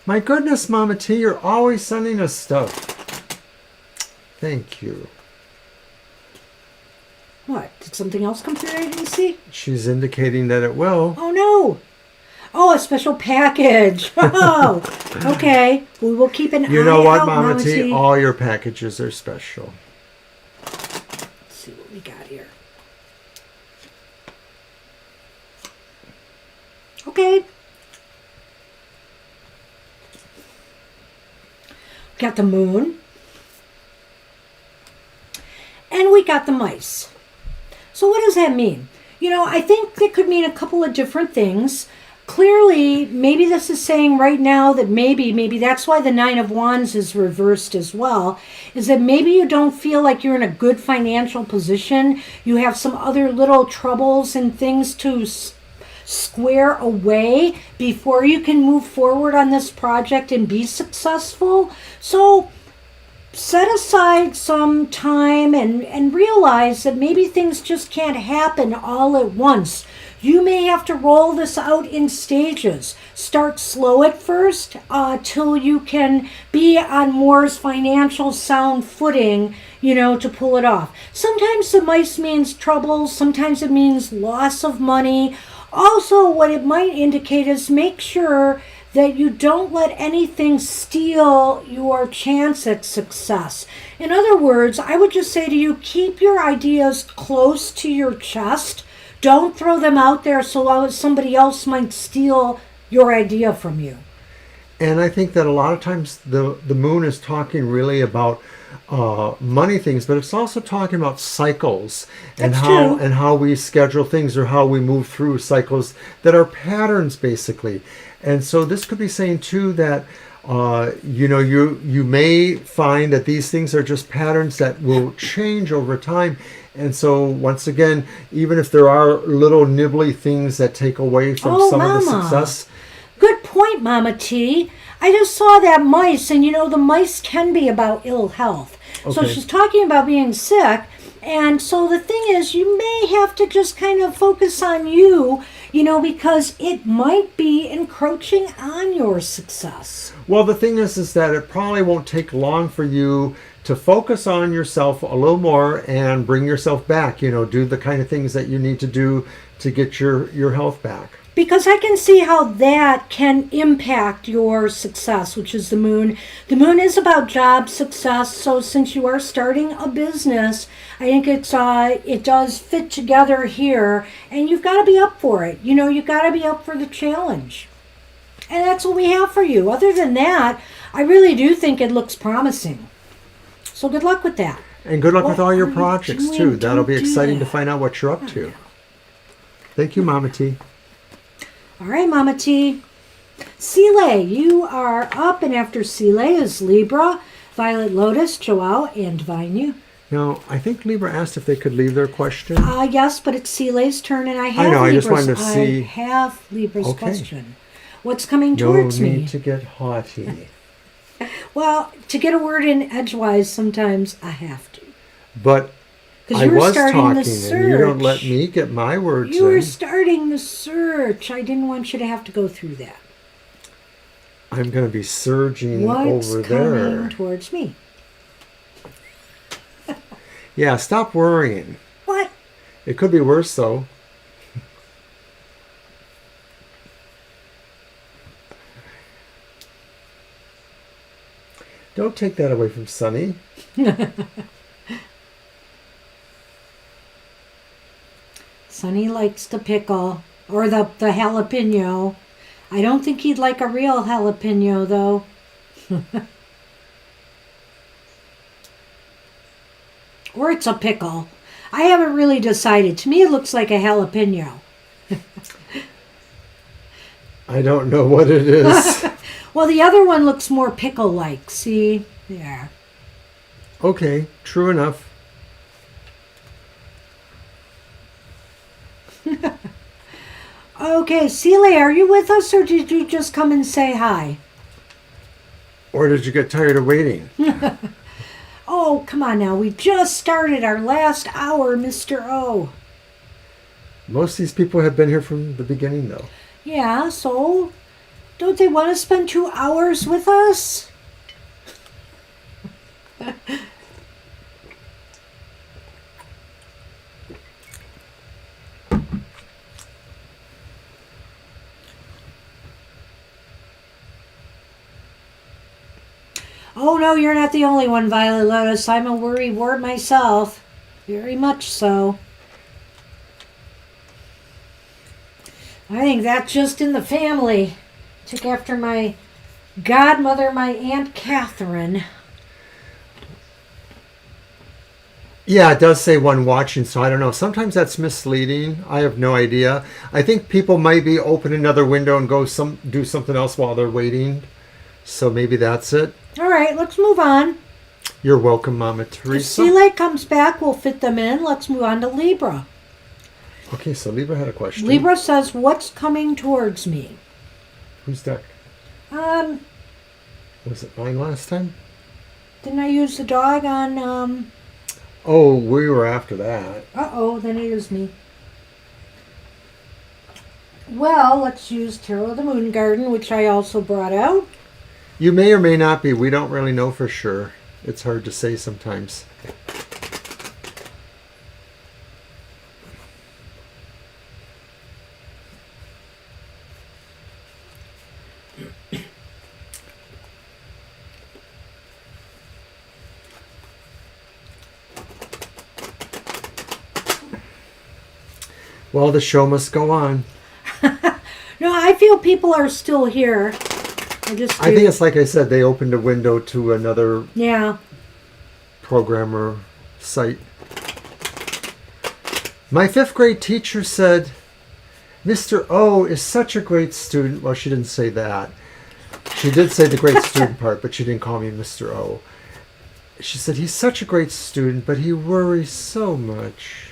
My goodness, Mama T, you're always sending us stuff. Thank you. What? Did something else come through that I didn't see? She's indicating that it will. Oh, no. Oh, a special package. Oh, okay. We will keep an eye out. You know what, Mama T? All your packages are special. Let's see what we got here. Okay. Got the moon. And we got the mice. So what does that mean? I think that could mean a couple of different things. Clearly, maybe this is saying right now that maybe that's why the Nine of Wands is reversed as well, is that maybe you don't feel like you're in a good financial position. You have some other little troubles and things to square away before you can move forward on this project and be successful. So set aside some time and realize that maybe things just can't happen all at once. You may have to roll this out in stages. Start slow at first till you can be on more financial sound footing, to pull it off. Sometimes the mice means trouble. Sometimes it means loss of money. Also, what it might indicate is make sure that you don't let anything steal your chance at success. In other words, I would just say to you, keep your ideas close to your chest. Don't throw them out there so somebody else might steal your idea from you. And I think that a lot of times the moon is talking really about money things, but it's also talking about cycles and how we schedule things or how we move through cycles that are patterns basically. And so this could be saying too that you may find that these things are just patterns that will change over time. And so once again, even if there are little nibbly things that take away from some of the success. Good point, Mama T. I just saw that mice, and the mice can be about ill health. Okay. So she's talking about being sick, and so the thing is, you may have to just kind of focus on you, because it might be encroaching on your success. Well, the thing is that it probably won't take long for you to focus on yourself a little more and bring yourself back, do the kind of things that you need to do to get your health back. Because I can see how that can impact your success, which is the moon. The moon is about job success. So since you are starting a business, I think it does fit together here. And you've got to be up for it. You've got to be up for the challenge. And that's what we have for you. Other than that, I really do think it looks promising. So good luck with that. And good luck with all your projects too. That'll be exciting to find out what you're up to. Thank you, Mama T. All right, Mama T. Sile, you are up, and after Sile is Libra, Violet Lotus, Joao, and Divine You. Now, I think Libra asked if they could leave their question. Yes, but it's Sile's turn, and I have I just wanted to see. I have Libra's question. What's coming towards me? No need to get haughty. Well, to get a word in edgewise, sometimes I have to. But I was talking, and you don't let me get my words in. You were starting the search. I didn't want you to have to go through that. I'm going to be surging What's over there. Coming towards me? Yeah, stop worrying. What? It could be worse, though. Don't take that away from Sunny. Sonny likes the pickle, or the jalapeno. I don't think he'd like a real jalapeno, though. Or it's a pickle. I haven't really decided. To me, it looks like a jalapeno. I don't know what it is. Well, the other one looks more pickle-like. See? There. Okay, true enough. Okay, Celia, are you with us, or did you just come and say hi? Or did you get tired of waiting? Oh, come on now. We just started our last hour, Mr. O. Most of these people have been here from the beginning, though. Yeah, so don't they want to spend 2 hours with us? Oh, no, you're not the only one, Violet Lotus. I'm a worry wart myself. Very much so. I think that's just in the family. Took after my godmother, my Aunt Catherine. Yeah, it does say one watching, so I don't know. Sometimes that's misleading. I have no idea. I think people might be open another window and go do something else while they're waiting. So maybe that's it. All right, let's move on. You're welcome, Mama If Teresa. Seeley comes back, we'll fit them in. Let's move on to Libra. Okay, so Libra had a question. Libra says, what's coming towards me? Whose deck? Um, Was it mine last time? didn't I use the dog on, Oh, we were after that. uh-oh, then it is me. Well, let's use Tarot of the Moon Garden, which I also brought out. You may or may not be. We don't really know for sure. It's hard to say sometimes. Well, the show must go on. No, I feel people are still here. I just do. I think it's like I said, they opened a window to another Yeah. programmer site. My 5th grade teacher said, Mr. O is such a great student. Well, she didn't say that. She did say the great student part, but she didn't call me Mr. O. She said, he's such a great student, but he worries so much.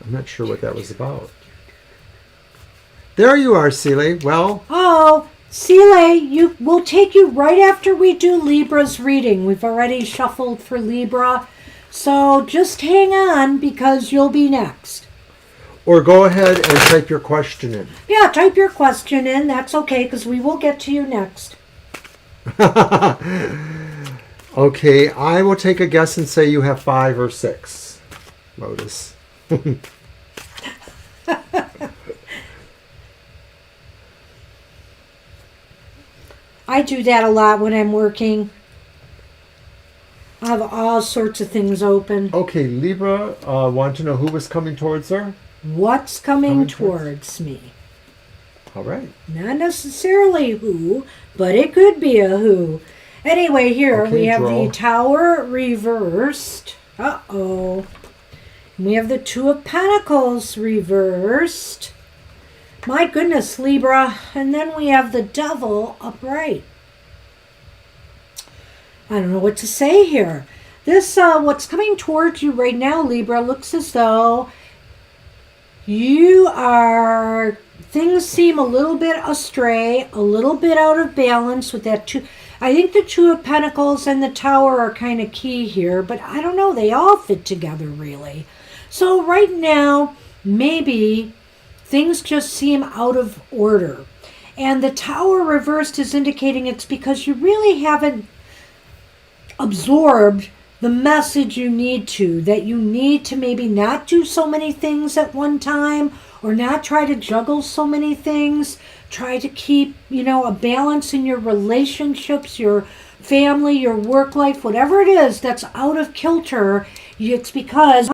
I'm not sure what that was about. There you are, Celie. Well, Oh, Celie, we'll take you right after we do Libra's reading. We've already shuffled for Libra. So just hang on because you'll be next. or go ahead and type your question in. Yeah, type your question in. That's okay because we will get to you next. Okay, I will take a guess and say you have 5 or 6, Lotus. I do that a lot when I'm working. I have all sorts of things open. Okay, Libra want to know who was coming towards her? What's coming towards me? All right. Not necessarily who, but it could be a who. Anyway, here Okay, we have draw. the Tower reversed. Uh-oh. We have the Two of Pentacles reversed. My goodness, Libra. And then we have the Devil upright. I don't know what to say here. This, what's coming towards you right now, Libra, looks as though things seem a little bit astray, a little bit out of balance with that two. I think the Two of Pentacles and the Tower are kind of key here, but I don't know. They all fit together, really. So right now, maybe things just seem out of order. And the Tower reversed is indicating it's because you really haven't absorbed the message you need to, that you need to maybe not do so many things at one time or not try to juggle so many things. Try to keep, a balance in your relationships, your family, your work life, whatever it is that's out of kilter, it's because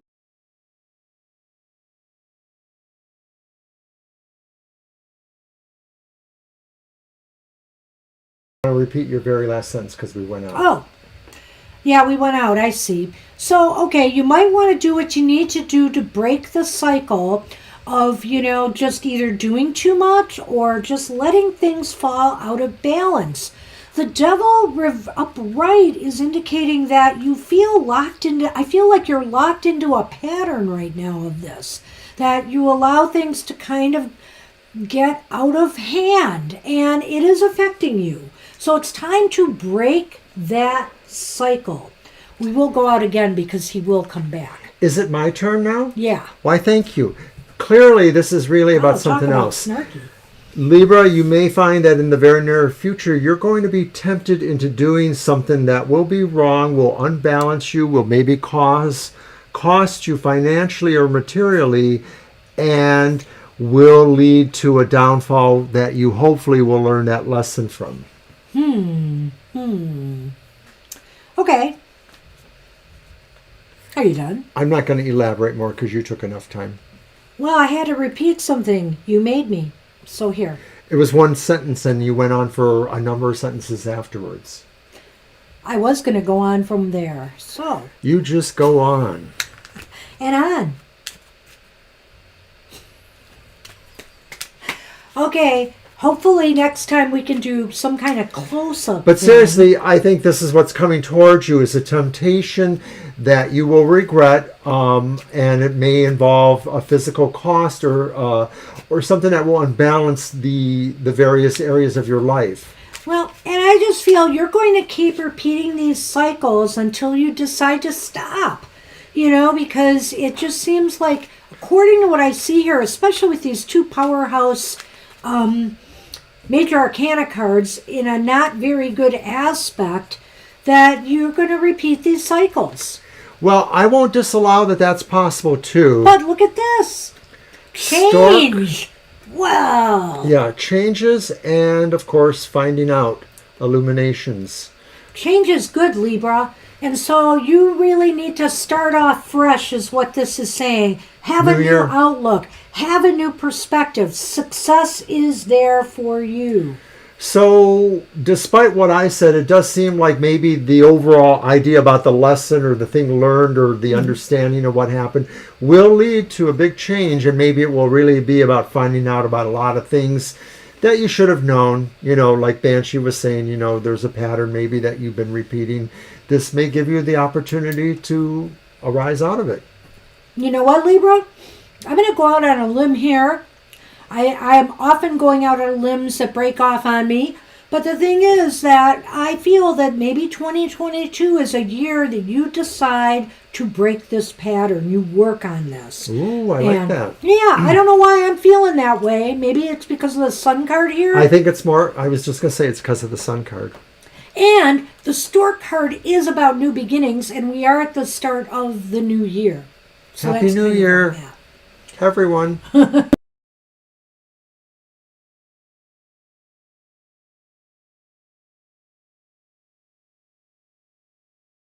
I'll repeat your very last sentence because we went out. oh, yeah, we went out. I see. So, okay, you might want to do what you need to do to break the cycle of, just either doing too much or just letting things fall out of balance. The devil upright is indicating that you feel locked into, I feel like you're locked into a pattern right now of this, that you allow things to kind of get out of hand and it is affecting you. So it's time to break that cycle. We will go out again because he will come back. Is it my turn now? Yeah. Why, thank you. Clearly, this is really about something else. Snarky. Libra, you may find that in the very near future, you're going to be tempted into doing something that will be wrong, will unbalance you, will maybe cost you financially or materially, and will lead to a downfall that you hopefully will learn that lesson from. Okay. Are you done? I'm not going to elaborate more because you took enough time. Well, I had to repeat something. You made me. So here. It was one sentence and you went on for a number of sentences afterwards. I was going to go on from there. So. You just go on. And on. Okay. Hopefully next time we can do some kind of close-up. But seriously, I think this is what's coming towards you is a temptation that you will regret, and it may involve a physical cost or something that will unbalance the various areas of your life. Well, and I just feel you're going to keep repeating these cycles until you decide to stop, because it just seems like, according to what I see here, especially with these two powerhouse major arcana cards in a not very good aspect, that you're going to repeat these cycles. Well, I won't disallow that that's possible too. But look at this. Change. Wow. Yeah, changes and, of course, finding out. Illuminations. Change is good, Libra. And so you really need to start off fresh is what this is saying. Have a new outlook. Have a new perspective. Success is there for you. So, despite what I said, it does seem like maybe the overall idea about the lesson or the thing learned or the understanding of what happened will lead to a big change, and maybe it will really be about finding out about a lot of things that you should have known. Like Banshee was saying, there's a pattern maybe that you've been repeating. This may give you the opportunity to arise out of it. You know what, Libra? I'm going to go out on a limb here. I'm often going out on limbs that break off on me. But the thing is that I feel that maybe 2022 is a year that you decide to break this pattern. You work on this. Ooh, I like that. Yeah, I don't know why I'm feeling that way. Maybe it's because of the sun card here. I think it's more, I was just going to say it's because of the sun card. And the stork card is about new beginnings, and we are at the start of the new year. So Happy New Year, everyone.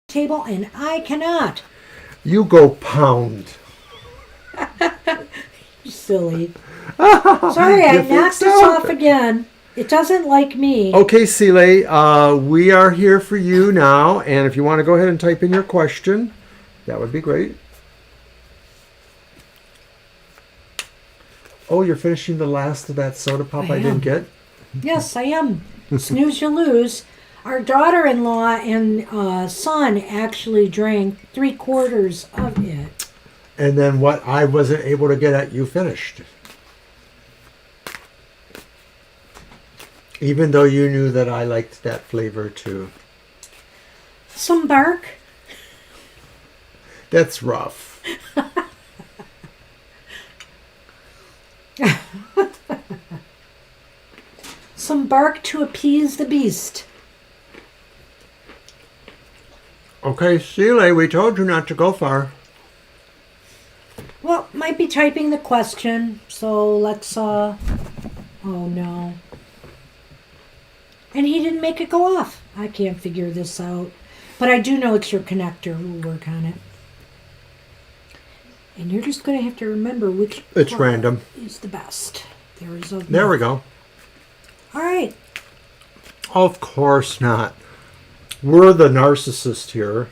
Table, and I cannot. You go pound. Silly. Sorry, I knocked us off again. It doesn't like me. Okay, Sile, we are here for you now, and if you want to go ahead and type in your question, that would be great. Oh, you're finishing the last of that soda pop I didn't get? Yes, I am. Snooze, you lose. Our daughter-in-law and son actually drank 3/4 of it. And then what I wasn't able to get at, you finished. Even though you knew that I liked that flavor too. Some bark. That's rough. Some bark to appease the beast. Okay, Sile, we told you not to go far. Well, might be typing the question, so let's, oh no. and he didn't make it go off. I can't figure this out. But I do know it's your connector. We'll work on it. And you're just going to have to remember which It's card random. is the best. There we go. All right. Of course not. We're the narcissist here.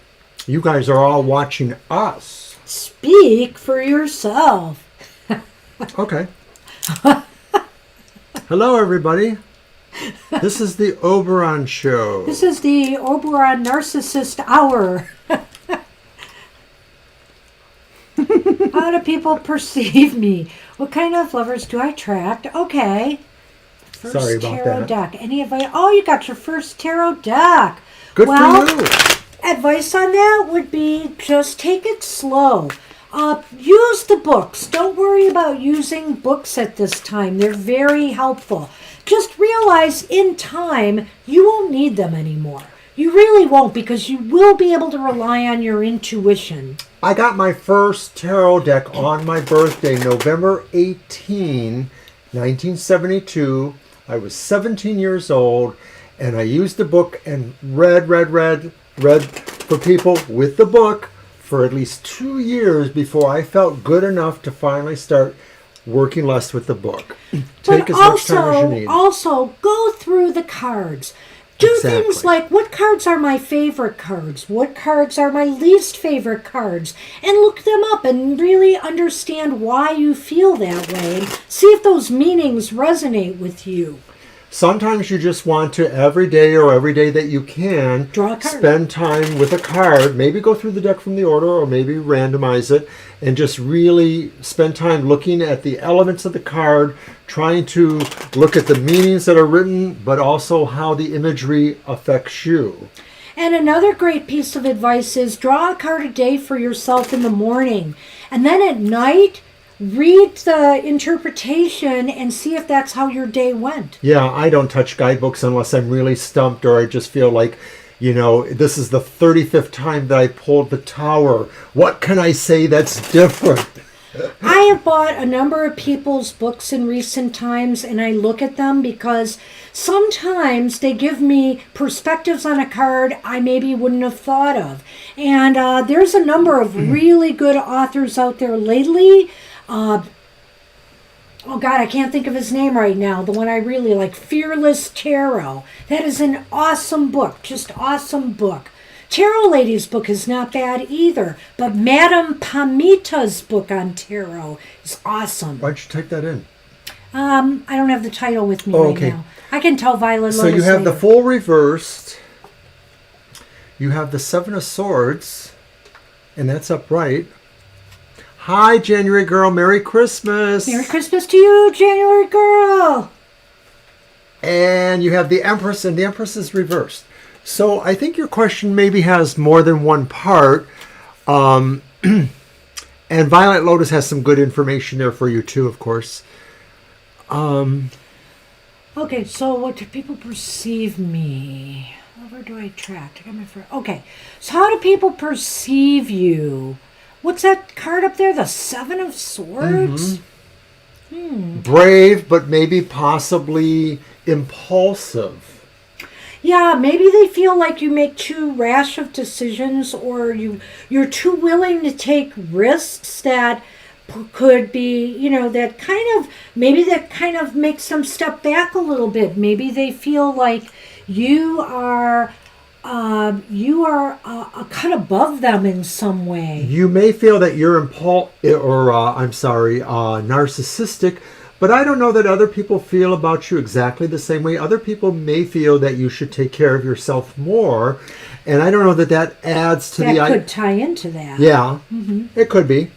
You guys are all watching us. Speak for yourself. Okay. Hello, everybody. This is the Oberon Show. This is the Oberon Narcissist Hour. How do people perceive me? What kind of lovers do I attract? Okay. First Sorry about tarot that. deck. Any advice? Oh, you got your first tarot deck. Good for you. Advice on that would be just take it slow. Use the books. Don't worry about using books at this time. They're very helpful. Just realize in time you won't need them anymore. You really won't, because you will be able to rely on your intuition. I got my first tarot deck on my birthday, November 18, 1972. I was 17 years old, and I used the book and read for people with the book for at least 2 years before I felt good enough to finally start working less with the book. Take as much time as you need. Also, go through the cards. Do Exactly. things like, what cards are my favorite cards? What cards are my least favorite cards? And look them up and really understand why you feel that way. And see if those meanings resonate with you. Sometimes you just want to, every day that you can, Draw a card. spend time with a card. Maybe go through the deck from the order, or maybe randomize it, and just really spend time looking at the elements of the card, trying to look at the meanings that are written, but also how the imagery affects you. And another great piece of advice is draw a card a day for yourself in the morning. And then at night, read the interpretation and see if that's how your day went. Yeah, I don't touch guidebooks unless I'm really stumped, or I just feel like, this is the 35th time that I pulled the tower. What can I say that's different? I have bought a number of people's books in recent times, and I look at them because sometimes they give me perspectives on a card I maybe wouldn't have thought of. And there's a number of really good authors out there lately. Oh God, I can't think of his name right now. The one I really like, Fearless Tarot. That is an awesome book, just awesome book. Tarot Lady's book is not bad either, but Madame Pamita's book on tarot is awesome. Why'd you type that in? I don't have the title with me okay. right now. I can tell Violet So you have later. the Fool reversed. You have the Seven of Swords, and that's upright. Hi, January girl. Merry Christmas. Merry Christmas to you, January girl. And you have the Empress, and the Empress is reversed. So I think your question maybe has more than one part. And Violet Lotus has some good information there for you too, of course. Okay, so what do people perceive me? Where do I attract? I got my friend. Okay, so how do people perceive you? What's that card up there? The Seven of Swords? Brave, but maybe possibly impulsive. Yeah, maybe they feel like you make too rash of decisions, or you're too willing to take risks that could be, that kind of makes them step back a little bit. Maybe they feel like you are a cut above them in some way. You may feel that you're narcissistic, but I don't know that other people feel about you exactly the same way. Other people may feel that you should take care of yourself more, and I don't know that adds to that could tie into that. Yeah, It could be.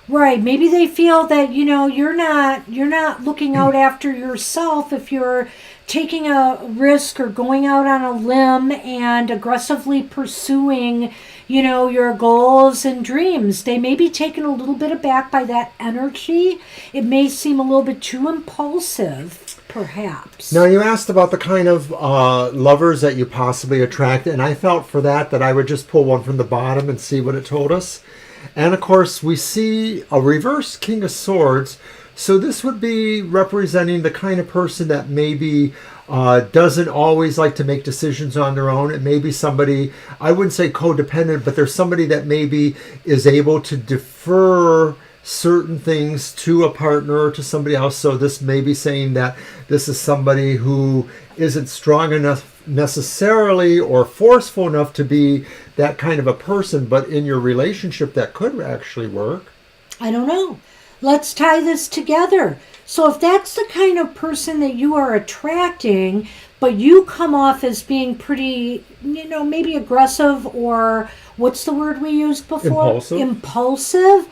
Right. Maybe they feel that, you're not looking out after yourself if you're taking a risk or going out on a limb and aggressively pursuing, your goals and dreams. They may be taken a little bit aback by that energy. It may seem a little bit too impulsive, perhaps. Now, you asked about the kind of lovers that you possibly attract, and I felt for that I would just pull one from the bottom and see what it told us. And, of course, we see a reverse King of Swords. So this would be representing the kind of person that maybe doesn't always like to make decisions on their own. It may be somebody, I wouldn't say codependent, but there's somebody that maybe is able to defer certain things to a partner or to somebody else. So this may be saying that this is somebody who isn't strong enough necessarily or forceful enough to be that kind of a person, but in your relationship that could actually work. I don't know. Let's tie this together. So if that's the kind of person that you are attracting, but you come off as being pretty, maybe aggressive, or what's the word we used before? Impulsive.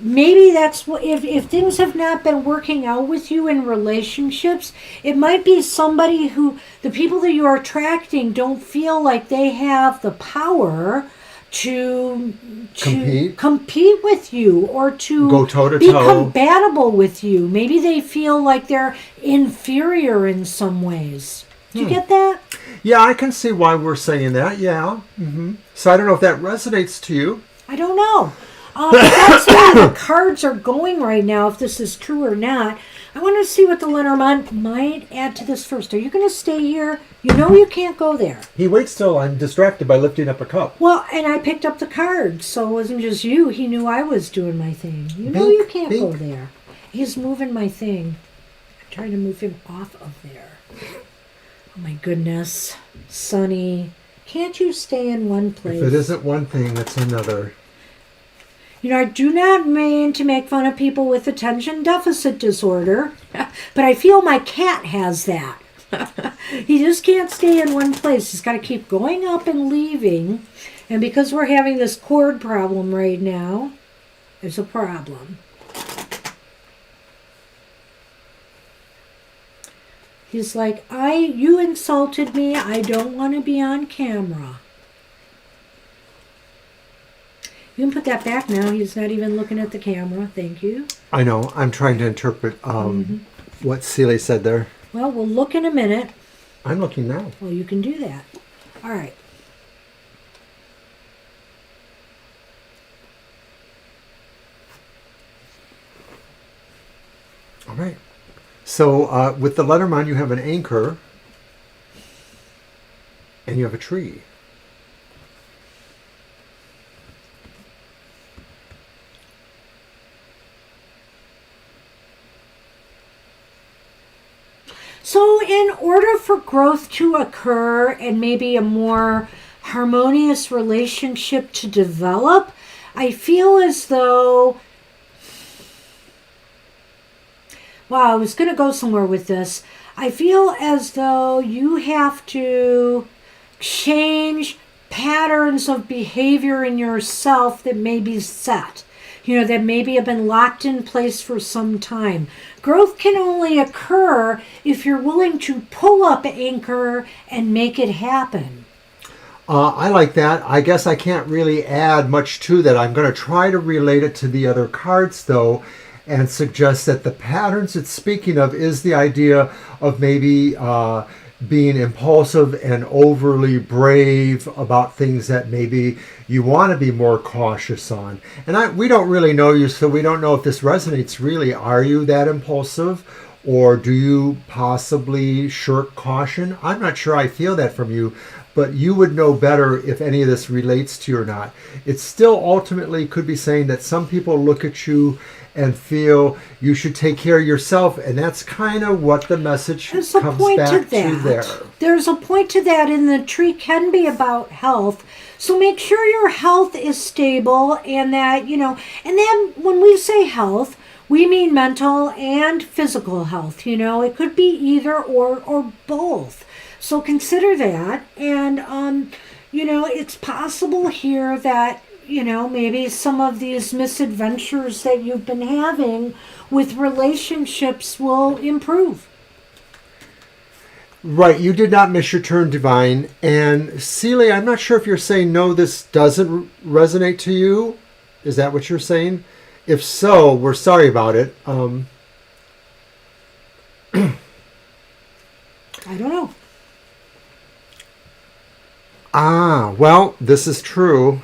Maybe that's what, if things have not been working out with you in relationships, it might be somebody who, the people that you're attracting don't feel like they have the power to compete with you, or to go toe to be toe, compatible with you. Maybe they feel like they're inferior in some ways. Do you get that? Yeah, I can see why we're saying that. Yeah. So I don't know if that resonates to you. I don't know. That's where the cards are going right now, if this is true or not. I want to see what the Lenormand might add to this first. Are you going to stay here? You know you can't go there. He waits till I'm distracted by lifting up a cup. Well, and I picked up the cards, so it wasn't just you. He knew I was doing my thing. You know you can't go there. He's moving my thing. I'm trying to move him off of there. Oh my goodness. Sonny, can't you stay in one place? If it isn't one thing, it's another. I do not mean to make fun of people with attention deficit disorder, but I feel my cat has that. He just can't stay in one place. He's got to keep going up and leaving. And because we're having this cord problem right now, there's a problem. He's like, you insulted me. I don't want to be on camera. You can put that back now. He's not even looking at the camera. Thank you. I know. I'm trying to interpret what Celie said there. Well, we'll look in a minute. I'm looking now. Well, you can do that. All right. All right. So with the Lenormand, you have an anchor and you have a tree. So in order for growth to occur and maybe a more harmonious relationship to develop, I feel as though, wow, I was going to go somewhere with this. I feel as though you have to change patterns of behavior in yourself that may be set. That maybe have been locked in place for some time. Growth can only occur if you're willing to pull up anchor and make it happen. I like that. I guess I can't really add much to that. I'm going to try to relate it to the other cards, though, and suggest that the patterns it's speaking of is the idea of maybe being impulsive and overly brave about things that maybe you want to be more cautious on. And we don't really know you, so we don't know if this resonates really. Are you that impulsive, or do you possibly shirk caution? I'm not sure I feel that from you, but you would know better if any of this relates to you or not. It still ultimately could be saying that some people look at you and feel you should take care of yourself, and that's kind of what the message comes back to there. There's a point to that, and the tree can be about health. So make sure your health is stable, and that, and then when we say health, we mean mental and physical health. It could be either or both. So consider that, and it's possible here that maybe some of these misadventures that you've been having with relationships will improve. Right, you did not miss your turn, Divine. And Celie, I'm not sure if you're saying no, this doesn't resonate to you. Is that what you're saying? If so, we're sorry about it. I don't know. Well, this is true.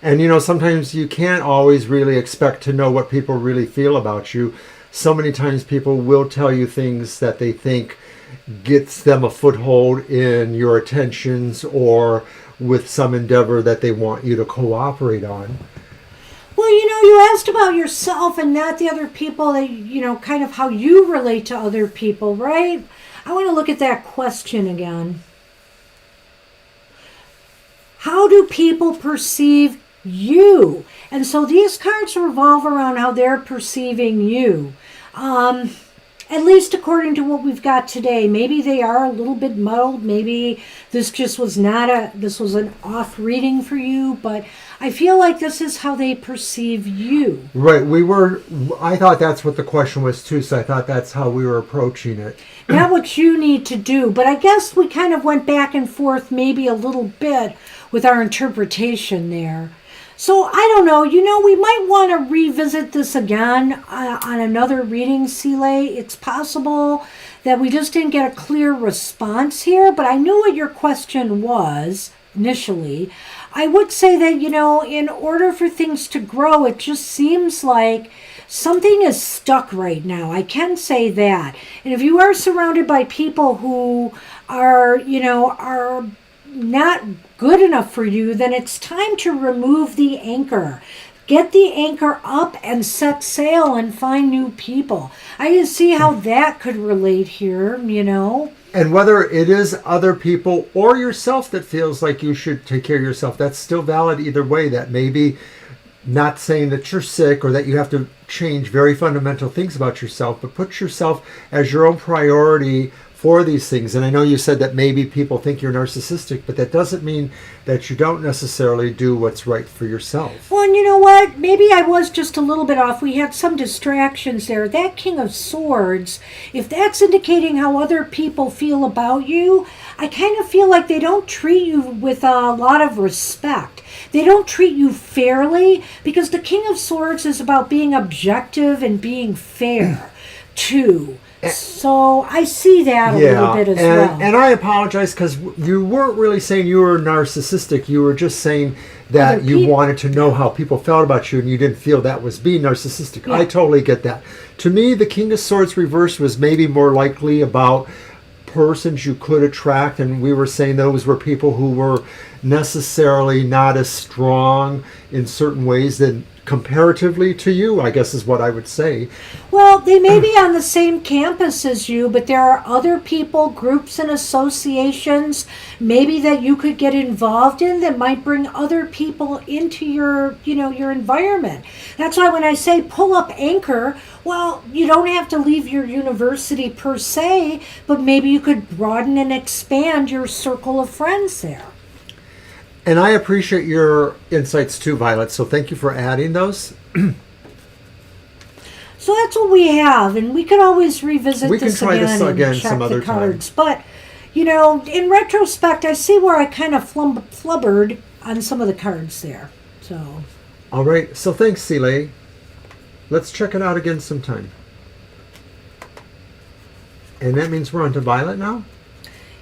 And sometimes you can't always really expect to know what people really feel about you. so many times people will tell you things that they think gets them a foothold in your attentions or with some endeavor that they want you to cooperate on. Well, you asked about yourself and not the other people, that, kind of how you relate to other people, right? I want to look at that question again. How do people perceive you? And so these cards revolve around how they're perceiving you. At least according to what we've got today. Maybe they are a little bit muddled. Maybe this just was this was an off reading for you, but I feel like this is how they perceive you. Right. I thought that's what the question was too, so I thought that's how we were approaching it. Not what you need to do, but I guess we kind of went back and forth maybe a little bit with our interpretation there. So I don't know, we might want to revisit this again on another reading, Sile. It's possible that we just didn't get a clear response here, but I knew what your question was initially. I would say that, in order for things to grow, it just seems like something is stuck right now. I can say that. And if you are surrounded by people who are not good enough for you, then it's time to remove the anchor. Get the anchor up and set sail and find new people. I can see how that could relate here, And whether it is other people or yourself that feels like you should take care of yourself, that's still valid either way. That maybe not saying that you're sick or that you have to change very fundamental things about yourself, but put yourself as your own priority for these things. And I know you said that maybe people think you're narcissistic, but that doesn't mean that you don't necessarily do what's right for yourself. Well, and you know what? Maybe I was just a little bit off. We had some distractions there. That King of Swords, if that's indicating how other people feel about you, I kind of feel like they don't treat you with a lot of respect. They don't treat you fairly, because the King of Swords is about being objective and being fair, too. So I see that a little bit as well. And I apologize, because you weren't really saying you were narcissistic. You were just saying that you wanted to know how people felt about you, and you didn't feel that was being narcissistic. Yeah. I totally get that. To me, the King of Swords reversed was maybe more likely about persons you could attract, and we were saying those were people who were necessarily not as strong in certain ways than comparatively to you, I guess is what I would say. Well, they may be on the same campus as you, but there are other people, groups and associations maybe that you could get involved in that might bring other people into your environment. That's why when I say pull up anchor, well, you don't have to leave your university per se, but maybe you could broaden and expand your circle of friends there. And I appreciate your insights too, Violet, so thank you for adding those. So that's what we have, and we could always revisit this again. We can try this again and check some other the cards. time. But, in retrospect, I see where I kind of flubbered on some of the cards there. So. All right, so thanks, Sile. Let's check it out again sometime. And that means we're on to Violet now?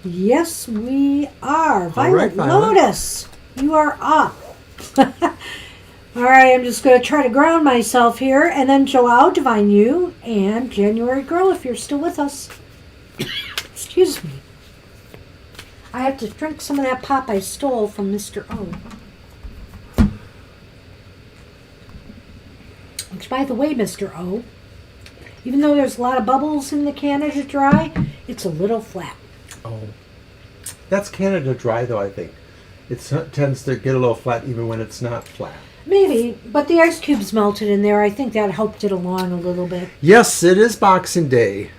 Yes, we are. Violet Lotus, you are up. All right, I'm just going to try to ground myself here. And then Joao, Divine You, and January Girl, if you're still with us. Excuse me. I have to drink some of that pop I stole from Mr. O. Which, by the way, Mr. O, even though there's a lot of bubbles in the Canada Dry, it's a little flat. Oh, that's Canada Dry, though, I think. It tends to get a little flat even when it's not flat. Maybe, but the ice cubes melted in there. I think that helped it along a little bit. Yes, it is Boxing Day.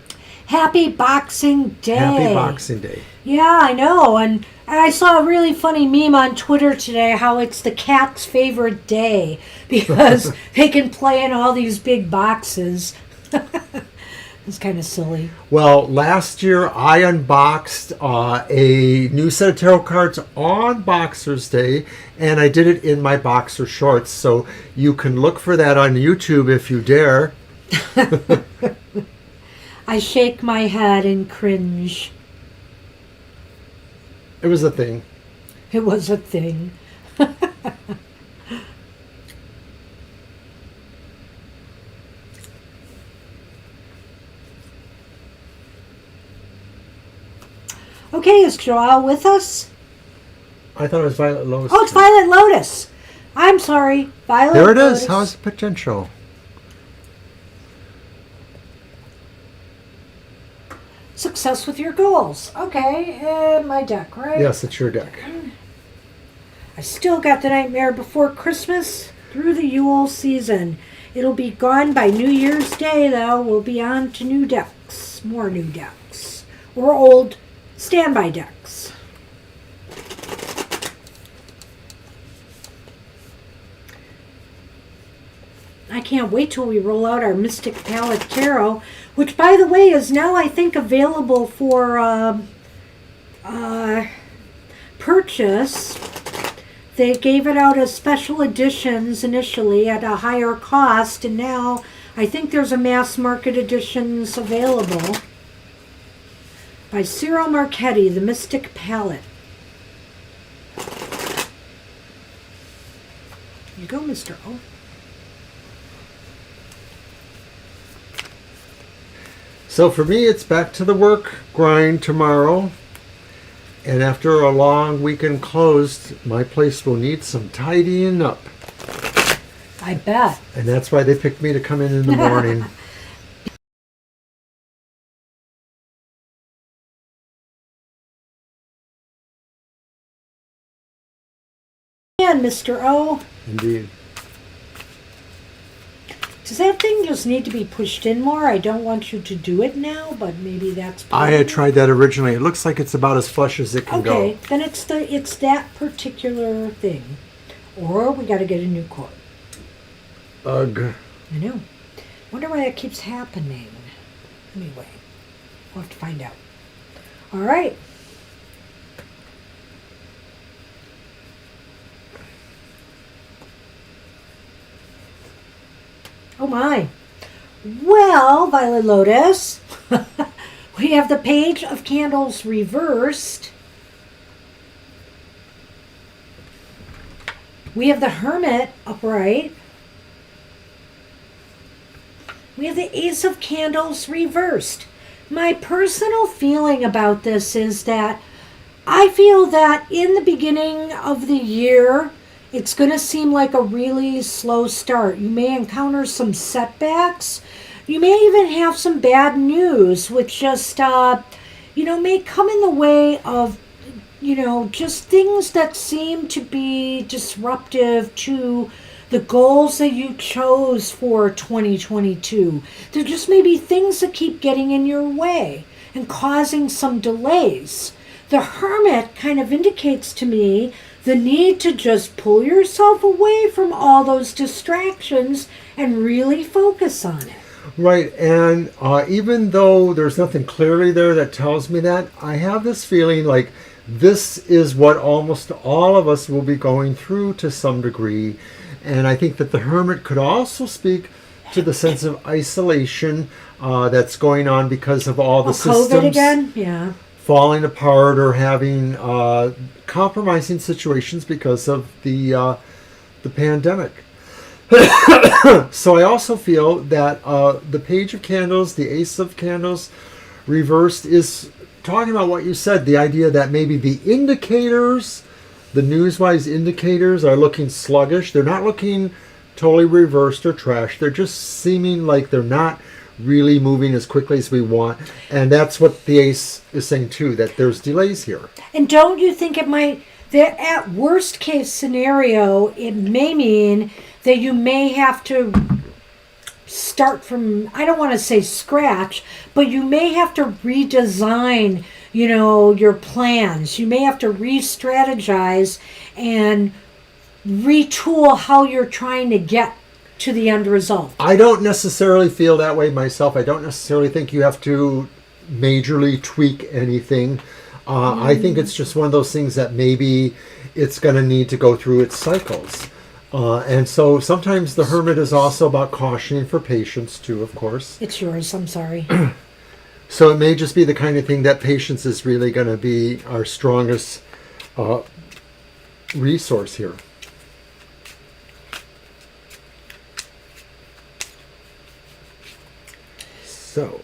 Happy Boxing Day. Happy Boxing Day. Yeah, I know. And I saw a really funny meme on Twitter today how it's the cat's favorite day because they can play in all these big boxes. It's kind of silly. Well, last year I unboxed a new set of tarot cards on Boxer's Day, and I did it in my boxer shorts. So you can look for that on YouTube if you dare. I shake my head and cringe. It was a thing. It was a thing. Okay, is Joelle with us? I thought it was Violet Lotus. Oh, it's Violet Lotus. I'm sorry, Violet There it Lotus. is. How's the potential? Success with your goals. Okay, my deck, right? Yes, it's your deck. I still got the Nightmare Before Christmas through the Yule season. It'll be gone by New Year's Day, though. We'll be on to new decks. More new decks. Or old standby decks. I can't wait till we roll out our Mystic Palette Tarot, which, by the way, is now, I think, available for purchase. They gave it out as special editions initially at a higher cost, and now I think there's a mass market editions available by Cyril Marchetti, the Mystic Palette. Here you go, Mr. O. So for me, it's back to the work grind tomorrow. And after a long weekend closed, my place will need some tidying up. I bet. And that's why they picked me to come in the morning. And Mr. O. Indeed. Does that thing just need to be pushed in more? I don't want you to do it now, but maybe that's I had tried that originally. It looks like it's about as flush as it can go. Okay, then it's that particular thing. Or we got to get a new cord. Ugh. I know. Wonder why that keeps happening. Anyway, we'll have to find out. All right. Oh my. Well, Violet Lotus, we have the Page of Candles reversed. We have the Hermit upright. We have the Ace of Candles reversed. My personal feeling about this is that I feel that in the beginning of the year, it's going to seem like a really slow start. You may encounter some setbacks. You may even have some bad news, which just, may come in the way of, just things that seem to be disruptive to the goals that you chose for 2022. There just may be things that keep getting in your way and causing some delays. The Hermit kind of indicates to me the need to just pull yourself away from all those distractions and really focus on it. Right, and even though there's nothing clearly there that tells me that, I have this feeling like this is what almost all of us will be going through to some degree. And I think that the Hermit could also speak to the sense of isolation that's going on because of all the systems COVID again? Yeah. falling apart or having compromising situations because of the pandemic. So I also feel that the Page of Candles, the Ace of Candles reversed is talking about what you said, the idea that maybe the indicators, the news-wise indicators are looking sluggish. They're not looking totally reversed or trashed. They're just seeming like they're not really moving as quickly as we want. And that's what the Ace is saying too, that there's delays here. And don't you think it might, that at worst case scenario, it may mean that you may have to start from, I don't want to say scratch, but you may have to redesign, your plans. You may have to re-strategize and retool how you're trying to get to the end result. I don't necessarily feel that way myself. I don't necessarily think you have to majorly tweak anything. I think it's just one of those things that maybe it's going to need to go through its cycles. And so sometimes the Hermit is also about cautioning for patience too, of course. It's yours, I'm sorry. So it may just be the kind of thing that patience is really going to be our strongest resource here. So.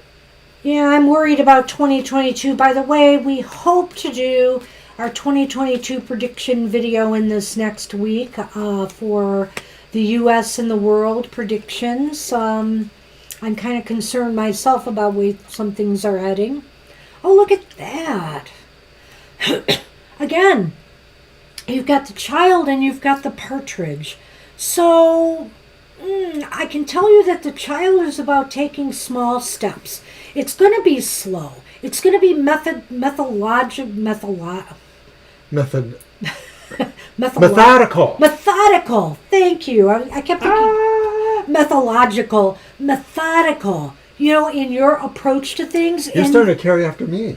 Yeah, I'm worried about 2022. By the way, we hope to do our 2022 prediction video in this next week for the U.S. and the world predictions. I'm kind of concerned myself about where some things are heading. Oh, look at that. Again, you've got the child and you've got the partridge. So I can tell you that the child is about taking small steps. It's going to be slow. It's going to be methodical. Methodical. Thank you. I kept thinking methodological. Methodical. You know, in your approach to things. You're starting to carry after me.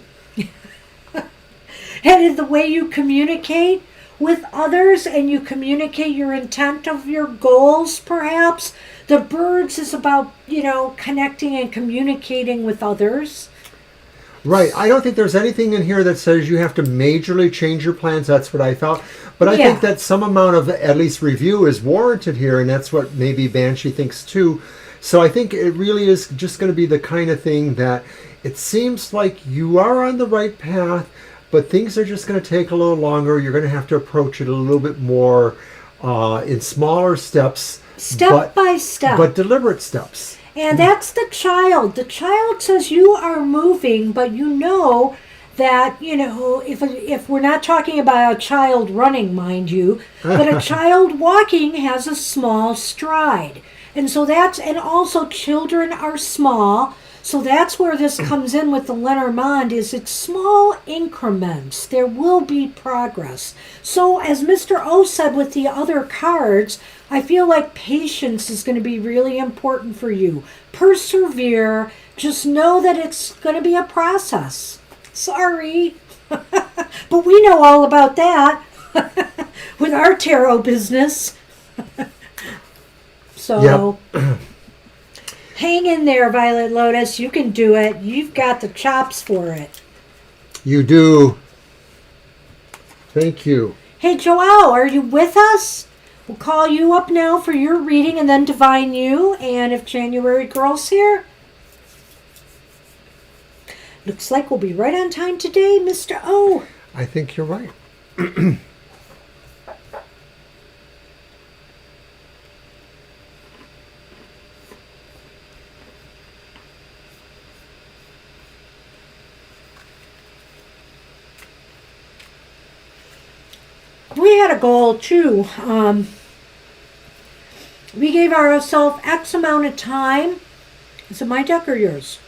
And in the way you communicate with others and you communicate your intent of your goals, perhaps. The birds is about, you know, connecting and communicating with others. Right. I don't think there's anything in here that says you have to majorly change your plans. That's what I felt. But I think that some amount of at least review is warranted here, and that's what maybe Banshee thinks too. So I think it really is just going to be the kind of thing that it seems like you are on the right path, but things are just going to take a little longer. You're going to have to approach it a little bit more in smaller steps. Step by step. But deliberate steps. And that's the child. The child says you are moving, but you know that, you know, if we're not talking about a child running, mind you, but a child walking has a small stride. And so and also children are small. So that's where this comes in with the Lenormand, is it's small increments. There will be progress. So as Mr. O said with the other cards, I feel like patience is going to be really important for you. Persevere. Just know that it's going to be a process. Sorry. But we know all about that with our tarot business. So... Yep. Hang in there, Violet Lotus. You can do it. You've got the chops for it. You do. Thank you. Hey, Joelle, are you with us? We'll call you up now for your reading and then divine you. And if January Girl's here, looks like we'll be right on time today, Mr. O. I think you're right. We had a goal too. We gave ourselves X amount of time. Is it my deck or yours?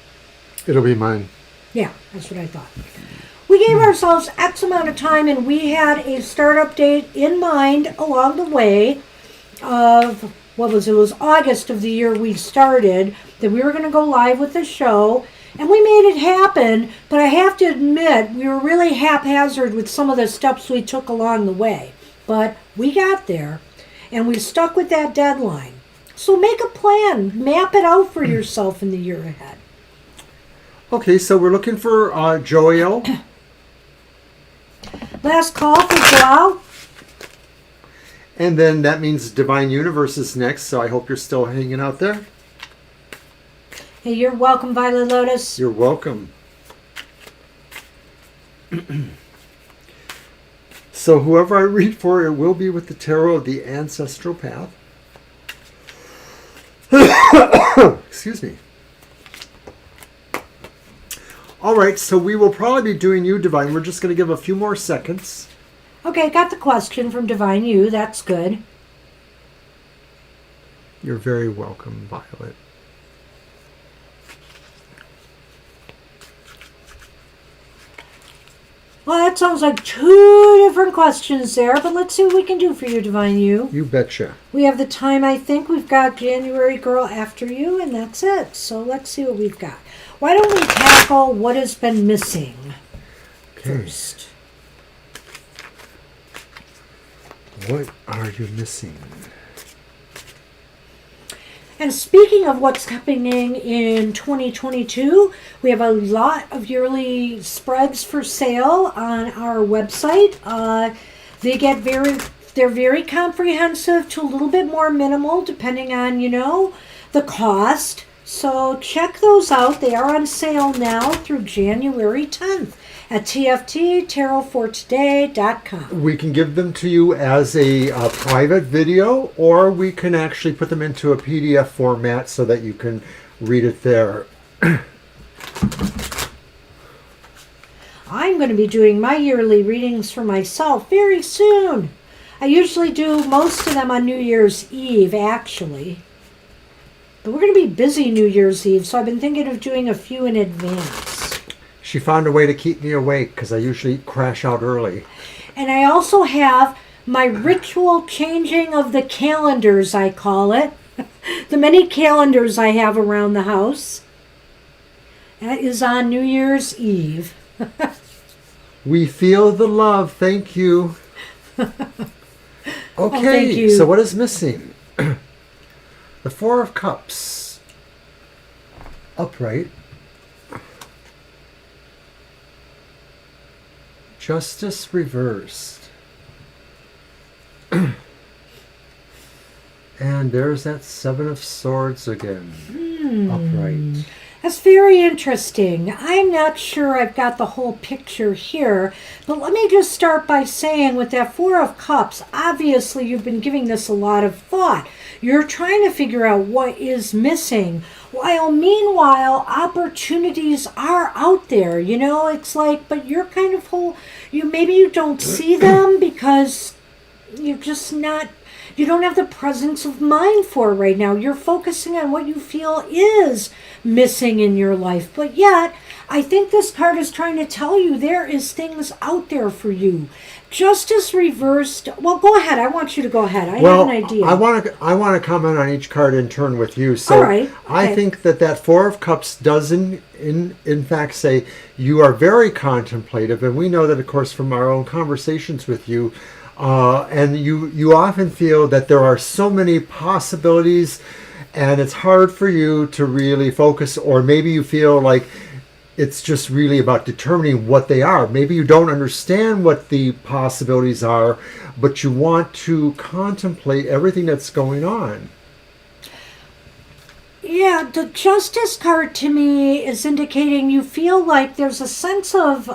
It'll be mine. Yeah, that's what I thought. We gave ourselves X amount of time, and we had a startup date in mind along the way of, it was August of the year we started, that we were going to go live with the show. And we made it happen, but I have to admit, we were really haphazard with some of the steps we took along the way. But we got there, and we stuck with that deadline. So make a plan. Map it out for yourself in the year ahead. Okay, so we're looking for Joel. Last call for Joel. And then that means Divine Universe is next, so I hope you're still hanging out there. Hey, you're welcome, Violet Lotus. You're welcome. So whoever I read for, it will be with the Tarot of the Ancestral Path. Excuse me. All right, so we will probably be doing you, Divine. We're just going to give a few more seconds. Okay, got the question from Divine You. That's good. You're very welcome, Violet. Well, that sounds like two different questions there, but let's see what we can do for you, Divine You. You betcha. We have the time, I think. We've got January Girl after you, and that's it. So let's see what we've got. Why don't we tackle what has been missing first? What are you missing? And speaking of what's happening in 2022, we have a lot of yearly spreads for sale on our website. They're very comprehensive to a little bit more minimal, depending on, the cost. So check those out. They are on sale now through January 10th. at tfttarotfortoday.com. We can give them to you as a private video, or we can actually put them into a PDF format so that you can read it there. I'm going to be doing my yearly readings for myself very soon. I usually do most of them on New Year's Eve, actually. But we're going to be busy New Year's Eve, so I've been thinking of doing a few in advance. She found a way to keep me awake because I usually crash out early. And I also have my ritual changing of the calendars, I call it. The many calendars I have around the house. That is on New Year's Eve. We feel the love. Thank you. Okay, thank you. So what is missing? The Four of Cups. Upright. Justice reversed. And there's that Seven of Swords again. Upright. That's very interesting. I'm not sure I've got the whole picture here, but let me just start by saying with that Four of Cups, obviously you've been giving this a lot of thought. You're trying to figure out what is missing, while meanwhile opportunities are out there. You know, it's like, but you're kind of maybe you don't see them because you're just not, you don't have the presence of mind for it right now. You're focusing on what you feel is missing in your life. But yet, I think this card is trying to tell you there is things out there for you. Justice reversed. Well, go ahead. I want you to go ahead. I have an idea. I want to comment on each card in turn with you. So all right. I think that Four of Cups does in fact say you are very contemplative, and we know that, of course, from our own conversations with you. And you often feel that there are so many possibilities and it's hard for you to really focus, or maybe you feel like it's just really about determining what they are. Maybe you don't understand what the possibilities are, but you want to contemplate everything that's going on. Yeah, the Justice card to me is indicating you feel like there's a sense of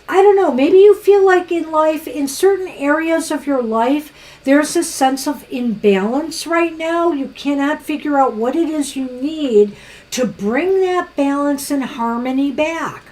I don't know, maybe you feel like in life, in certain areas of your life, there's a sense of imbalance right now. You cannot figure out what it is you need to bring that balance and harmony back.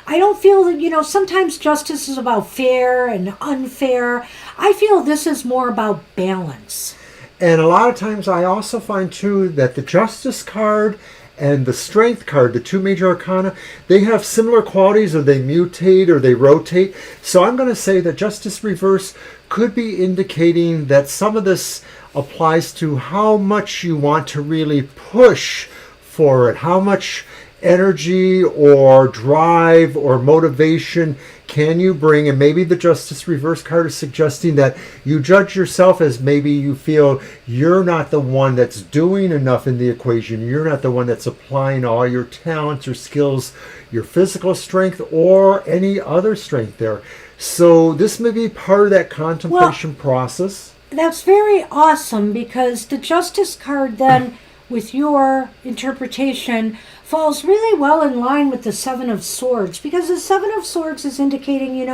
I don't feel that, sometimes justice is about fair and unfair. I feel this is more about balance. And a lot of times I also find, too, that the Justice card and the Strength card, the two major arcana, they have similar qualities, or they mutate or they rotate. So I'm going to say that Justice Reverse could be indicating that some of this applies to how much you want to really push for it, how much energy or drive or motivation can you bring. And maybe the Justice Reverse card is suggesting that you judge yourself as maybe you feel you're not the one that's doing enough in the equation. You're not the one that's applying all your talents or skills, your physical strength or any other strength there. So this may be part of that contemplation process. That's very awesome, because the Justice card then, with your interpretation, falls really well in line with the Seven of Swords, because the Seven of Swords is indicating,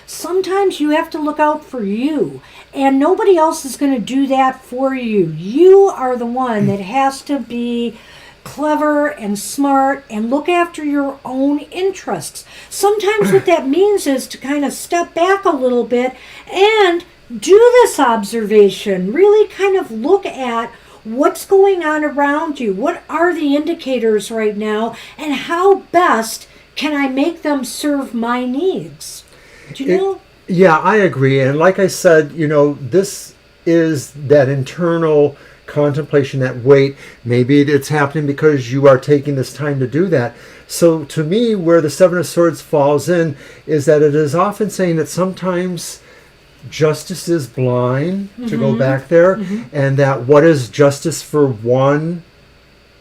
sometimes you have to look out for you, and nobody else is going to do that for you. You are the one that has to be clever and smart and look after your own interests. Sometimes what that means is to kind of step back a little bit and do this observation, really kind of look at what's going on around you. What are the indicators right now, and how best can I make them serve my needs? Do you know? Yeah, I agree. And like I said, this is that internal contemplation, that wait. Maybe it's happening because you are taking this time to do that. So to me, where the Seven of Swords falls in is that it is often saying that sometimes justice is blind, to go back there, and that what is justice for one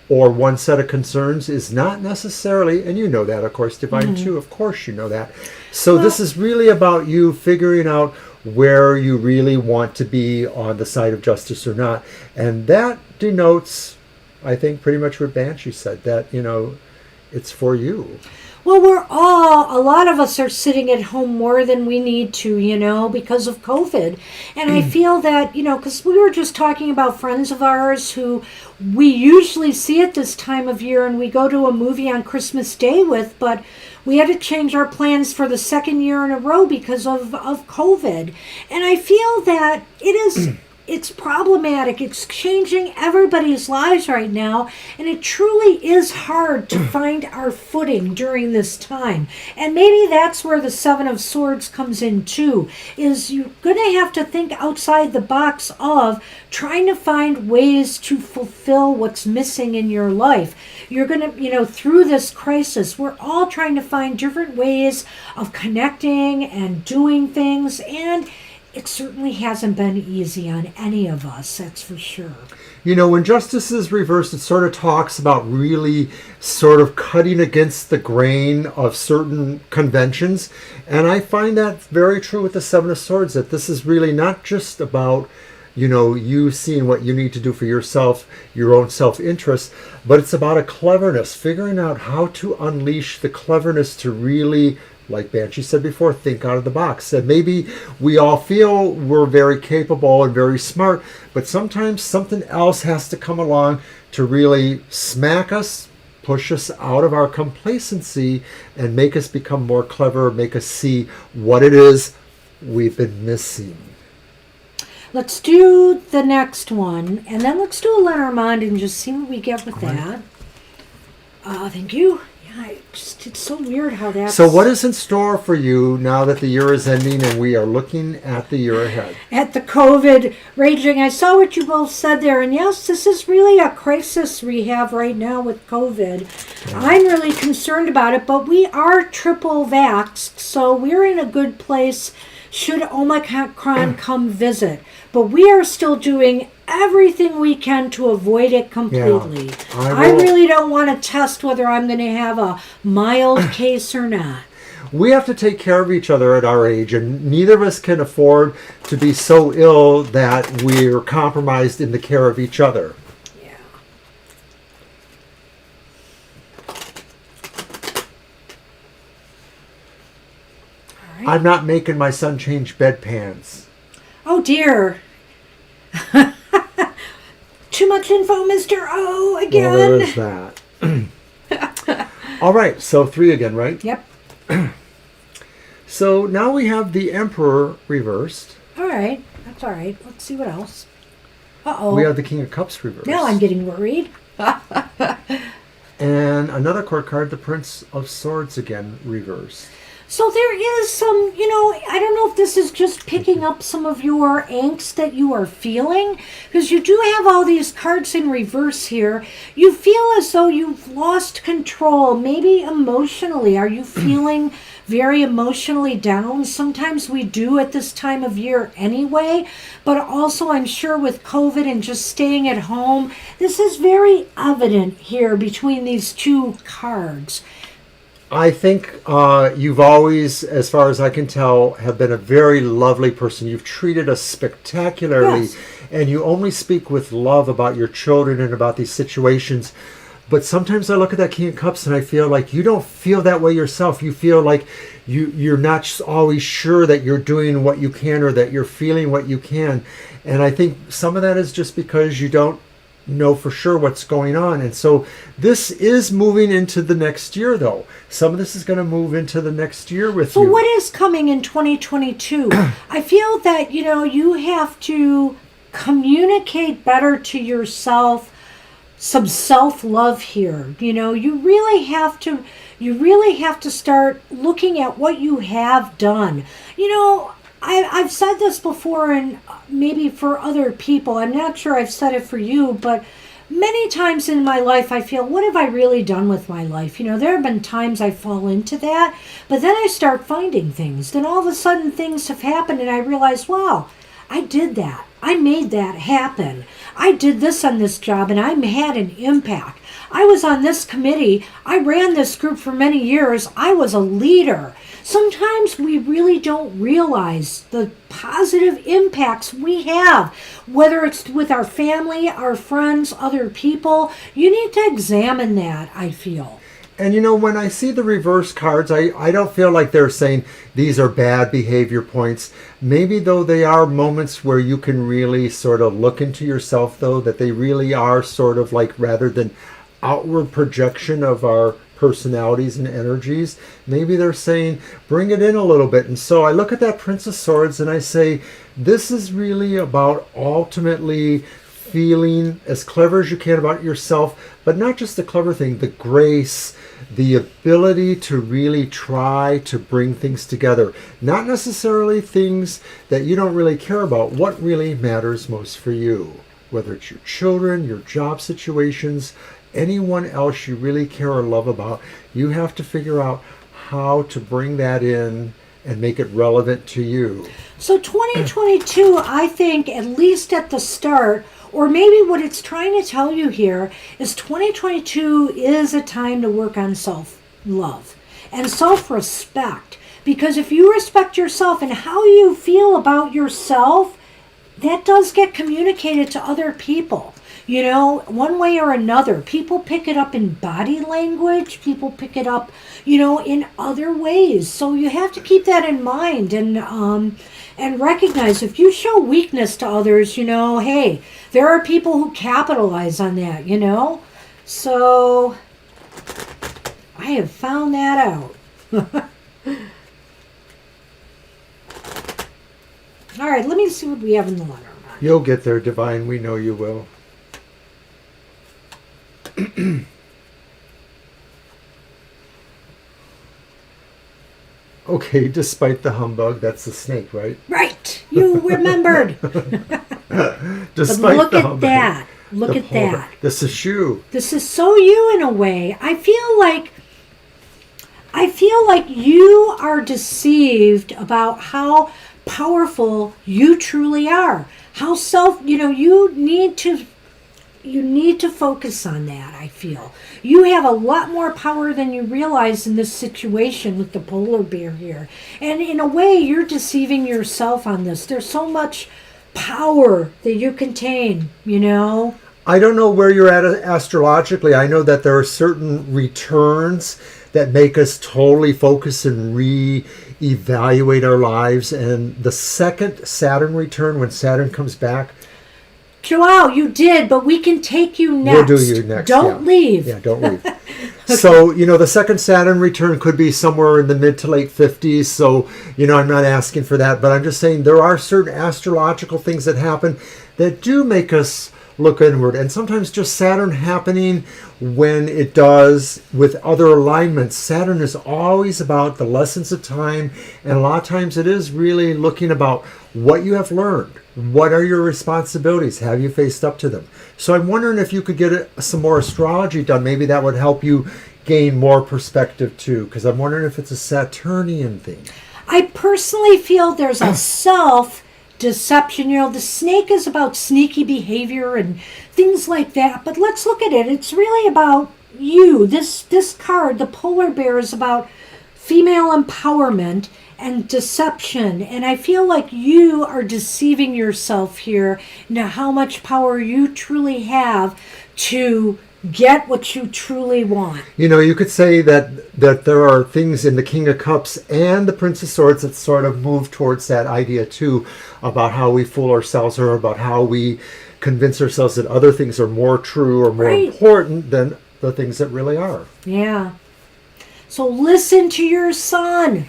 or one set of concerns is not necessarily, and you know that, of course, Divine too, of course you know that. So this is really about you figuring out where you really want to be on the side of justice or not. And that denotes, I think, pretty much what Banshee said, that, it's for you. Well, a lot of us are sitting at home more than we need to, because of COVID. And I feel that, because we were just talking about friends of ours who we usually see at this time of year and we go to a movie on Christmas Day with, but we had to change our plans for the second year in a row because of COVID. And I feel that it's problematic. It's changing everybody's lives right now, and it truly is hard to find our footing during this time. And maybe that's where the Seven of Swords comes in too, is you're going to have to think outside the box of trying to find ways to fulfill what's missing in your life. You're going to, through this crisis, we're all trying to find different ways of connecting and doing things, and it certainly hasn't been easy on any of us, that's for sure. When justice is reversed, it sort of talks about really sort of cutting against the grain of certain conventions. And I find that very true with the Seven of Swords, that this is really not just about, you seeing what you need to do for yourself, your own self-interest, but it's about a cleverness, figuring out how to unleash the cleverness to really, like Banshee said before, think out of the box. And maybe we all feel we're very capable and very smart, but sometimes something else has to come along to really smack us, push us out of our complacency, and make us become more clever, make us see what it is we've been missing. Let's do the next one, and then let's do a Lenormand and just see what we get with that. Thank you. It's so weird how that's... So what is in store for you now that the year is ending and we are looking at the year ahead? At the COVID raging, I saw what you both said there, and yes, this is really a crisis we have right now with COVID. Yeah. I'm really concerned about it, but we are triple vaxxed, so we're in a good place should Omicron come visit. But we are still doing everything we can to avoid it completely. Yeah, I really don't want to test whether I'm going to have a mild case or not. We have to take care of each other at our age, and neither of us can afford to be so ill that we're compromised in the care of each other. Yeah. All right. I'm not making my son change bedpans. Oh dear. Too much info, Mr. O, again. Well, there is that. All right, so 3 again, right? Yep. So now we have the Emperor reversed. All right, that's all right. Let's see what else. Uh-oh. We have the King of Cups reversed. Now I'm getting worried. And another court card, the Prince of Swords again reversed. So there is some, I don't know if this is just picking up some of your angst that you are feeling, because you do have all these cards in reverse here. You feel as though you've lost control, maybe emotionally. Are you feeling very emotionally down? Sometimes we do at this time of year anyway, but also I'm sure with COVID and just staying at home, this is very evident here between these two cards. I think you've always, as far as I can tell, have been a very lovely person. You've treated us spectacularly, yes. And you only speak with love about your children and about these situations. But sometimes I look at that King of Cups and I feel like you don't feel that way yourself. You feel like you're not always sure that you're doing what you can or that you're feeling what you can. And I think some of that is just because you don't know for sure what's going on. And so this is moving into the next year, though. Some of this is going to move into the next year with you. So what is coming in 2022? I feel that, you have to communicate better to yourself, some self-love here. You really have to start looking at what you have done. I've said this before, and maybe for other people, I'm not sure I've said it for you, but many times in my life I feel, what have I really done with my life? There have been times I fall into that, but then I start finding things. Then all of a sudden things have happened and I realize, wow, I did that. I made that happen. I did this on this job and I had an impact. I was on this committee. I ran this group for many years. I was a leader. Sometimes we really don't realize the positive impacts we have, whether it's with our family, our friends, other people. You need to examine that, I feel. And when I see the reverse cards, I don't feel like they're saying these are bad behavior points. Maybe though they are moments where you can really sort of look into yourself, though, that they really are sort of like, rather than outward projection of our personalities and energies, maybe they're saying bring it in a little bit. And so I look at that Prince of Swords and I say, this is really about ultimately feeling as clever as you can about yourself, but not just the clever thing, the grace, the ability to really try to bring things together. Not necessarily things that you don't really care about. What really matters most for you, whether it's your children, your job situations, anyone else you really care or love about, you have to figure out how to bring that in and make it relevant to you. So 2022, I think, at least at the start, or maybe what it's trying to tell you here is 2022 is a time to work on self-love and self-respect. Because if you respect yourself and how you feel about yourself, that does get communicated to other people. One way or another. People pick it up in body language. People pick it up, in other ways. So you have to keep that in mind and recognize if you show weakness to others, hey, there are people who capitalize on that, So I have found that out. All right, let me see what we have in the Lenormand. You'll get there, Divine. We know you will. Okay, despite the humbug, that's the snake, right? Right, you remembered. Despite look the at humbug, that. Look at that. This is you. This is so you in a way. I feel like you are deceived about how powerful you truly are. How you need to focus on that, I feel. You have a lot more power than you realize in this situation with the polar bear here. And in a way, you're deceiving yourself on this. There's so much power that you contain, I don't know where you're at astrologically. I know that there are certain returns that make us totally focus and re-evaluate our lives. And the second Saturn return, when Saturn comes back, Joao, you did, but we can take you next. We'll do you next. Don't leave. Yeah, don't leave. Okay. So, the second Saturn return could be somewhere in the mid to late 50s. So, I'm not asking for that, but I'm just saying there are certain astrological things that happen that do make us look inward. And sometimes just Saturn happening when it does with other alignments. Saturn is always about the lessons of time. And a lot of times it is really looking about what you have learned. What are your responsibilities? Have you faced up to them? So I'm wondering if you could get some more astrology done. Maybe that would help you gain more perspective too. Because I'm wondering if it's a Saturnian thing. I personally feel there's a self-deception. The snake is about sneaky behavior and things like that. But let's look at it. It's really about you. This card, the polar bear, is about female empowerment and deception. And I feel like you are deceiving yourself here into how much power you truly have to get what you truly want. You could say that there are things in the King of Cups and the Prince of Swords that sort of move towards that idea too, about how we fool ourselves or about how we convince ourselves that other things are more true or more important than the things that really are. Yeah. So listen to your son.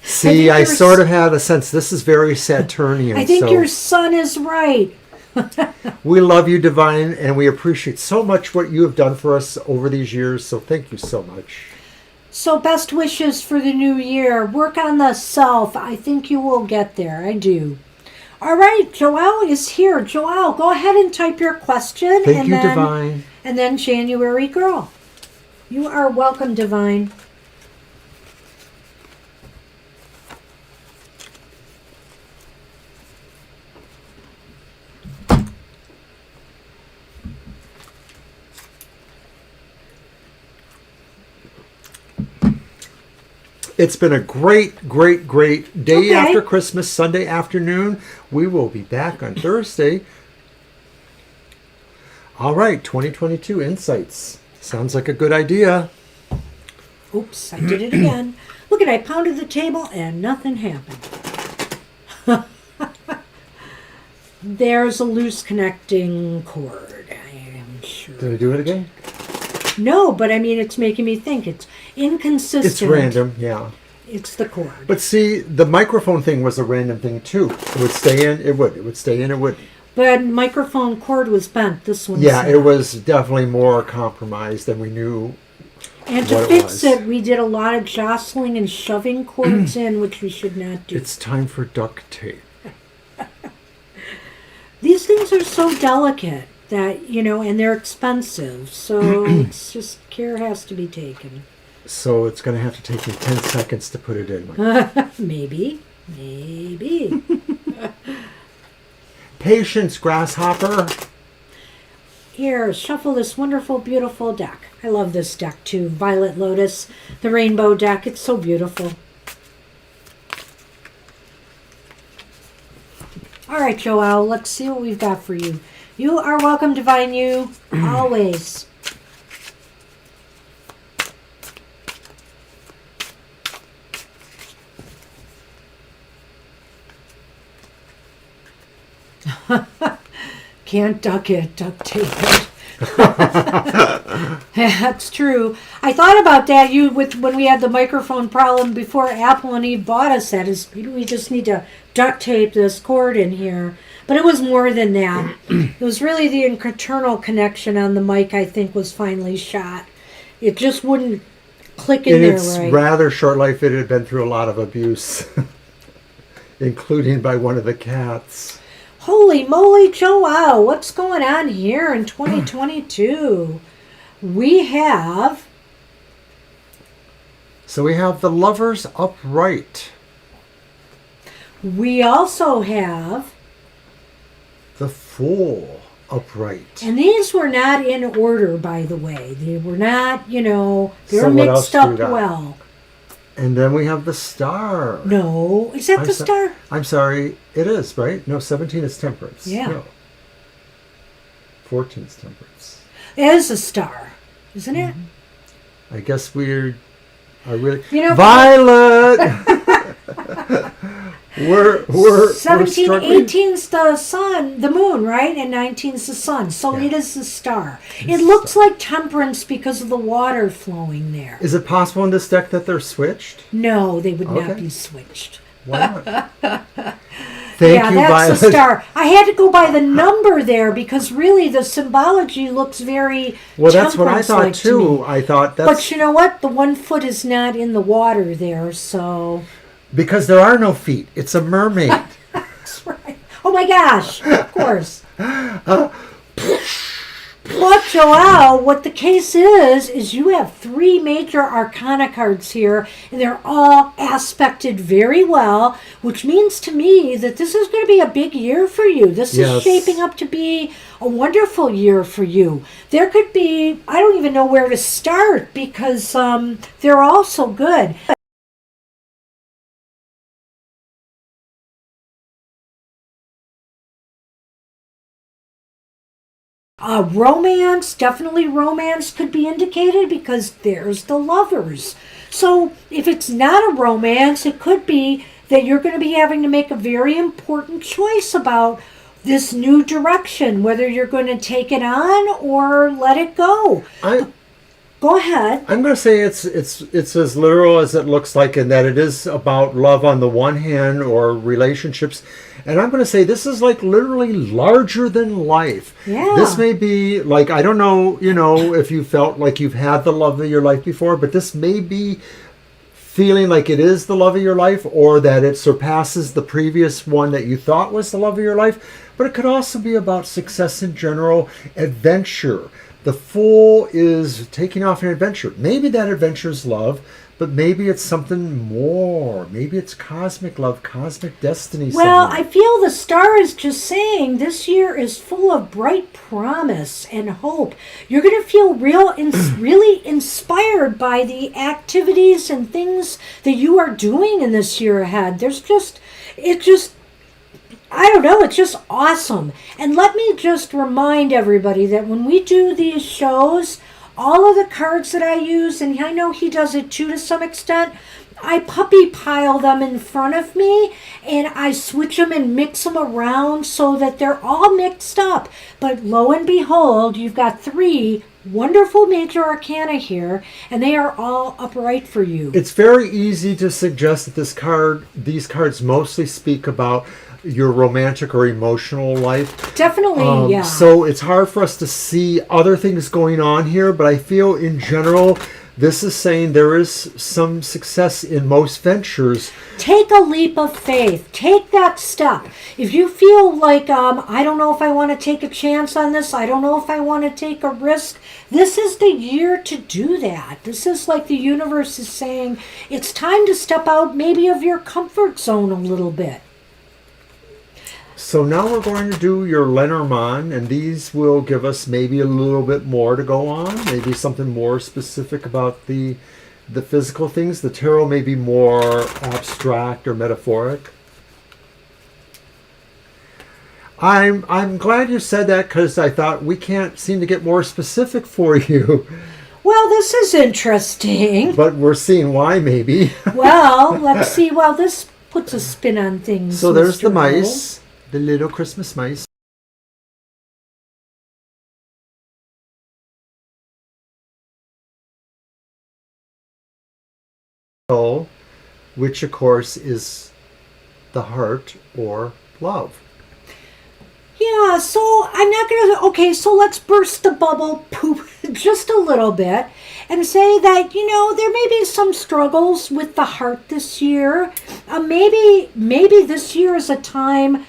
See, I sort of had a sense this is very Saturnian. I think your son is right. We love you, Divine, and we appreciate so much what you have done for us over these years. So thank you so much. So best wishes for the new year. Work on the self. I think you will get there. I do. All right, Joelle is here. Joelle, go ahead and type your question. Thank you, Divine. And then January girl. You are welcome, Divine. It's been a great, great, great day after Christmas, Sunday afternoon. We will be back on Thursday. All right, 2022 insights. Sounds like a good idea. Oops, I did it again. Look at, I pounded the table and nothing happened. There's a loose connecting cord. I am sure. Did I do it again? No, but I mean, it's making me think. It's inconsistent. It's random, yeah. It's the cord. But see, the microphone thing was a random thing too. It would stay in, it would. It would stay in, it would. But microphone cord was bent. This one's Yeah, not. it was definitely more compromised than we knew. And to what fix it was. it, we did a lot of jostling and shoving cords in, which we should not do. It's time for duct tape. These things are so delicate that, you know, and they're expensive. So it's just, care has to be taken. So it's going to have to take me 10 seconds to put it in. Maybe. Patience, grasshopper. Here, shuffle this wonderful, beautiful deck. I love this deck too. Violet Lotus, the rainbow deck. It's so beautiful. All right, Joelle, let's see what we've got for you. You are welcome, Divine You, always. Can't duck it, duct tape it. That's true. I thought about that when we had the microphone problem before Apple and Eve bought us that, is maybe we just need to duct tape this cord in here. But it was more than that. It was really the internal connection on the mic, I think, was finally shot. It just wouldn't click in there its right. rather short life, it had been through a lot of abuse, including by one of the cats. Holy moly, Joelle, what's going on here in 2022? We have... So we have the Lovers upright. We also have... The Fool upright. And these were not in order, by the way. They were not, you know, they were So what else mixed do up we got? well. And then we have the Star. No, is that the star? I'm sorry, it is, right? No, 17 is Temperance. Yeah. No. 14 is Temperance. It is a star, isn't it? I guess we're really... You know, Violet! we're 17, struggling. 18's the sun, the moon, right? And 19's the sun. So Yeah. it is the star. It's It the looks star. like temperance because of the water flowing there. Is it possible in this deck that they're switched? No, they would not Okay. be switched. Why not? Thank Yeah, you, that's Violet. a star. I had to go by the number there because really the symbology looks very Well, that's what I temperance-like thought to me. too. I thought that's But you know what? The 1 foot is not in the water there, so... because there are no feet. It's a mermaid. That's right. Oh my gosh, of course. But Joelle, what the case is you have 3 major arcana cards here, and they're all aspected very well, which means to me that this is going to be a big year for you. This Yes. is shaping up to be a wonderful year for you. There could be, I don't even know where to start because they're all so good. Romance, definitely romance could be indicated because there's the Lovers. So if it's not a romance, it could be that you're going to be having to make a very important choice about this new direction, whether you're going to take it on or let it go. Go ahead. I'm going to say it's as literal as it looks like, in that it is about love on the one hand, or relationships. And I'm going to say this is like literally larger than life. Yeah. This may be like, I don't know, if you felt like you've had the love of your life before, but this may be feeling like it is the love of your life, or that it surpasses the previous one that you thought was the love of your life. But it could also be about success in general, adventure. The Fool is taking off an adventure. Maybe that adventure is love, but maybe it's something more. Maybe it's cosmic love, cosmic destiny. Well, somewhere. I feel the star is just saying this year is full of bright promise and hope. You're going to feel really inspired by the activities and things that you are doing in this year ahead. I don't know, it's just awesome. And let me just remind everybody that when we do these shows, all of the cards that I use, and I know he does it too to some extent, I puppy pile them in front of me, and I switch them and mix them around so that they're all mixed up. But lo and behold, you've got 3 wonderful major arcana here, and they are all upright for you. It's very easy to suggest that these cards mostly speak about your romantic or emotional life. Definitely, yeah. So it's hard for us to see other things going on here, but I feel in general, this is saying there is some success in most ventures. Take a leap of faith. Take that step. If you feel like, I don't know if I want to take a chance on this, I don't know if I want to take a risk, this is the year to do that. This is like the universe is saying, it's time to step out maybe of your comfort zone a little bit. So now we're going to do your Lenormand, and these will give us maybe a little bit more to go on, maybe something more specific about the physical things. The tarot may be more abstract or metaphoric. I'm glad you said that, because I thought we can't seem to get more specific for you. Well, this is interesting. But we're seeing why, maybe. Well, let's see. Well, this puts a spin on things. So there's Mr. the O. mice. The little Christmas mice. Which of course is the heart or love. Yeah, so I'm not going to... Okay, so let's burst the bubble poop just a little bit and say that, there may be some struggles with the heart this year. Maybe this year is a time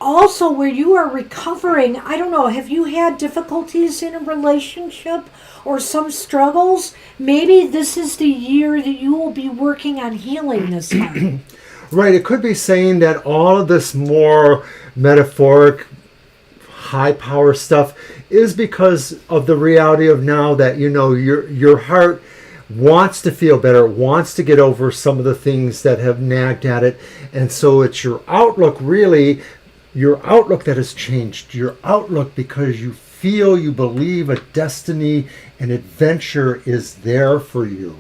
also where you are recovering. I don't know, have you had difficulties in a relationship or some struggles? Maybe this is the year that you will be working on healing this heart. Right, it could be saying that all of this more metaphoric high power stuff is because of the reality of now that your heart wants to feel better, wants to get over some of the things that have nagged at it, and so it's your outlook that has changed. Your outlook because you feel, you believe a destiny and adventure is there for you.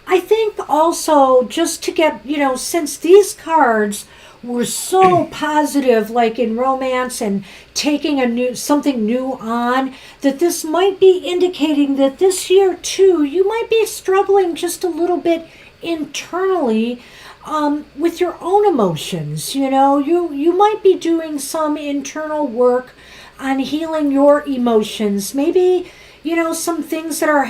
I think also just to get, since these cards were so positive, like in romance and taking something new on, that this might be indicating that this year too, you might be struggling just a little bit internally with your own emotions. You might be doing some internal work on healing your emotions. Maybe, some things that are,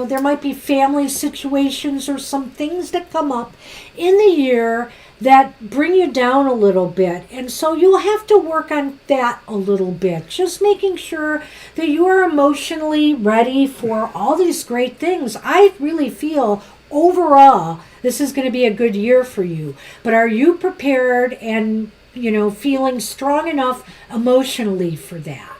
there might be family situations or some things that come up in the year that bring you down a little bit. And so you'll have to work on that a little bit. Just making sure that you are emotionally ready for all these great things. I really feel overall this is going to be a good year for you. But are you prepared and, feeling strong enough emotionally for that?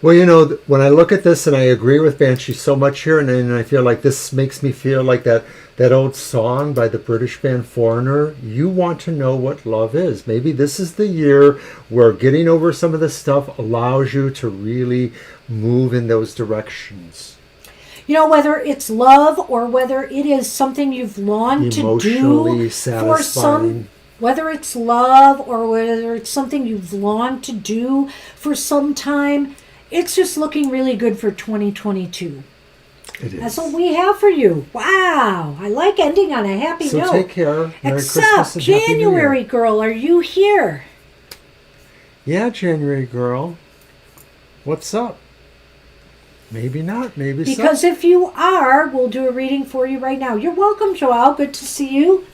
Well, when I look at this, and I agree with Banshee so much here, and I feel like this makes me feel like that old song by the British band Foreigner, you want to know what love is. Maybe this is the year where getting over some of this stuff allows you to really move in those directions. Whether it's love or whether it is something you've longed to do Emotionally for satisfying. Whether it's love or whether it's something you've longed to do for some time, it's just looking really good for 2022. It is. That's what we have for you. Wow. I like ending on a happy note. So take care. Merry Except Christmas and Happy New Year. January girl, are you here? Yeah, January girl. What's up? Maybe not. Maybe so. Because if you are, we'll do a reading for you right now. You're welcome, Joelle. Good to see you.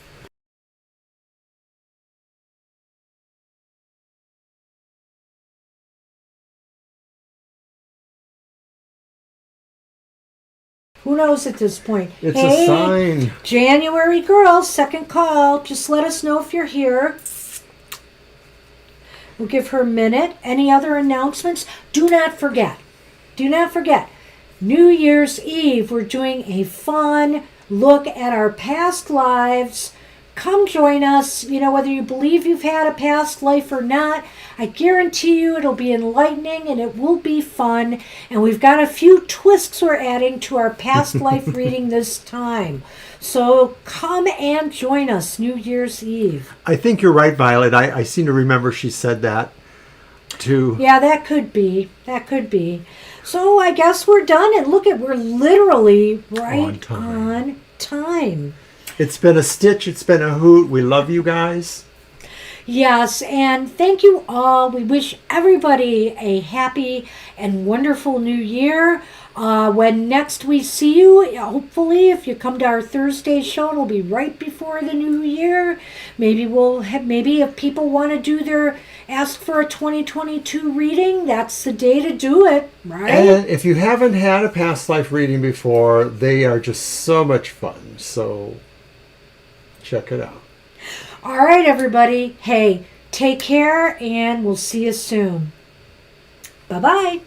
Who knows at this point? It's hey, a sign. January girl, second call. Just let us know if you're here. We'll give her a minute. Any other announcements? Do not forget. New Year's Eve, we're doing a fun look at our past lives come join us. You know, whether you believe you've had a past life or not, I guarantee you it'll be enlightening and it will be fun. And we've got a few twists we're adding to our past life reading this time. So come and join us New Year's Eve. I think you're right, Violet. I seem to remember she said that too. Yeah, that could be. That could be. So I guess we're done. And look we're literally right on time. It's been a stitch. It's been a hoot. We love you guys. Yes, and thank you all. We wish everybody a happy and wonderful new year. When next we see you, hopefully, if you come to our Thursday show, it'll be right before the new year. Maybe maybe if people want to ask for a 2022 reading, that's the day to do it, right? And if you haven't had a past life reading before, they are just so much fun. So check it out. All right, everybody. Hey, take care, and we'll see you soon. Bye-bye.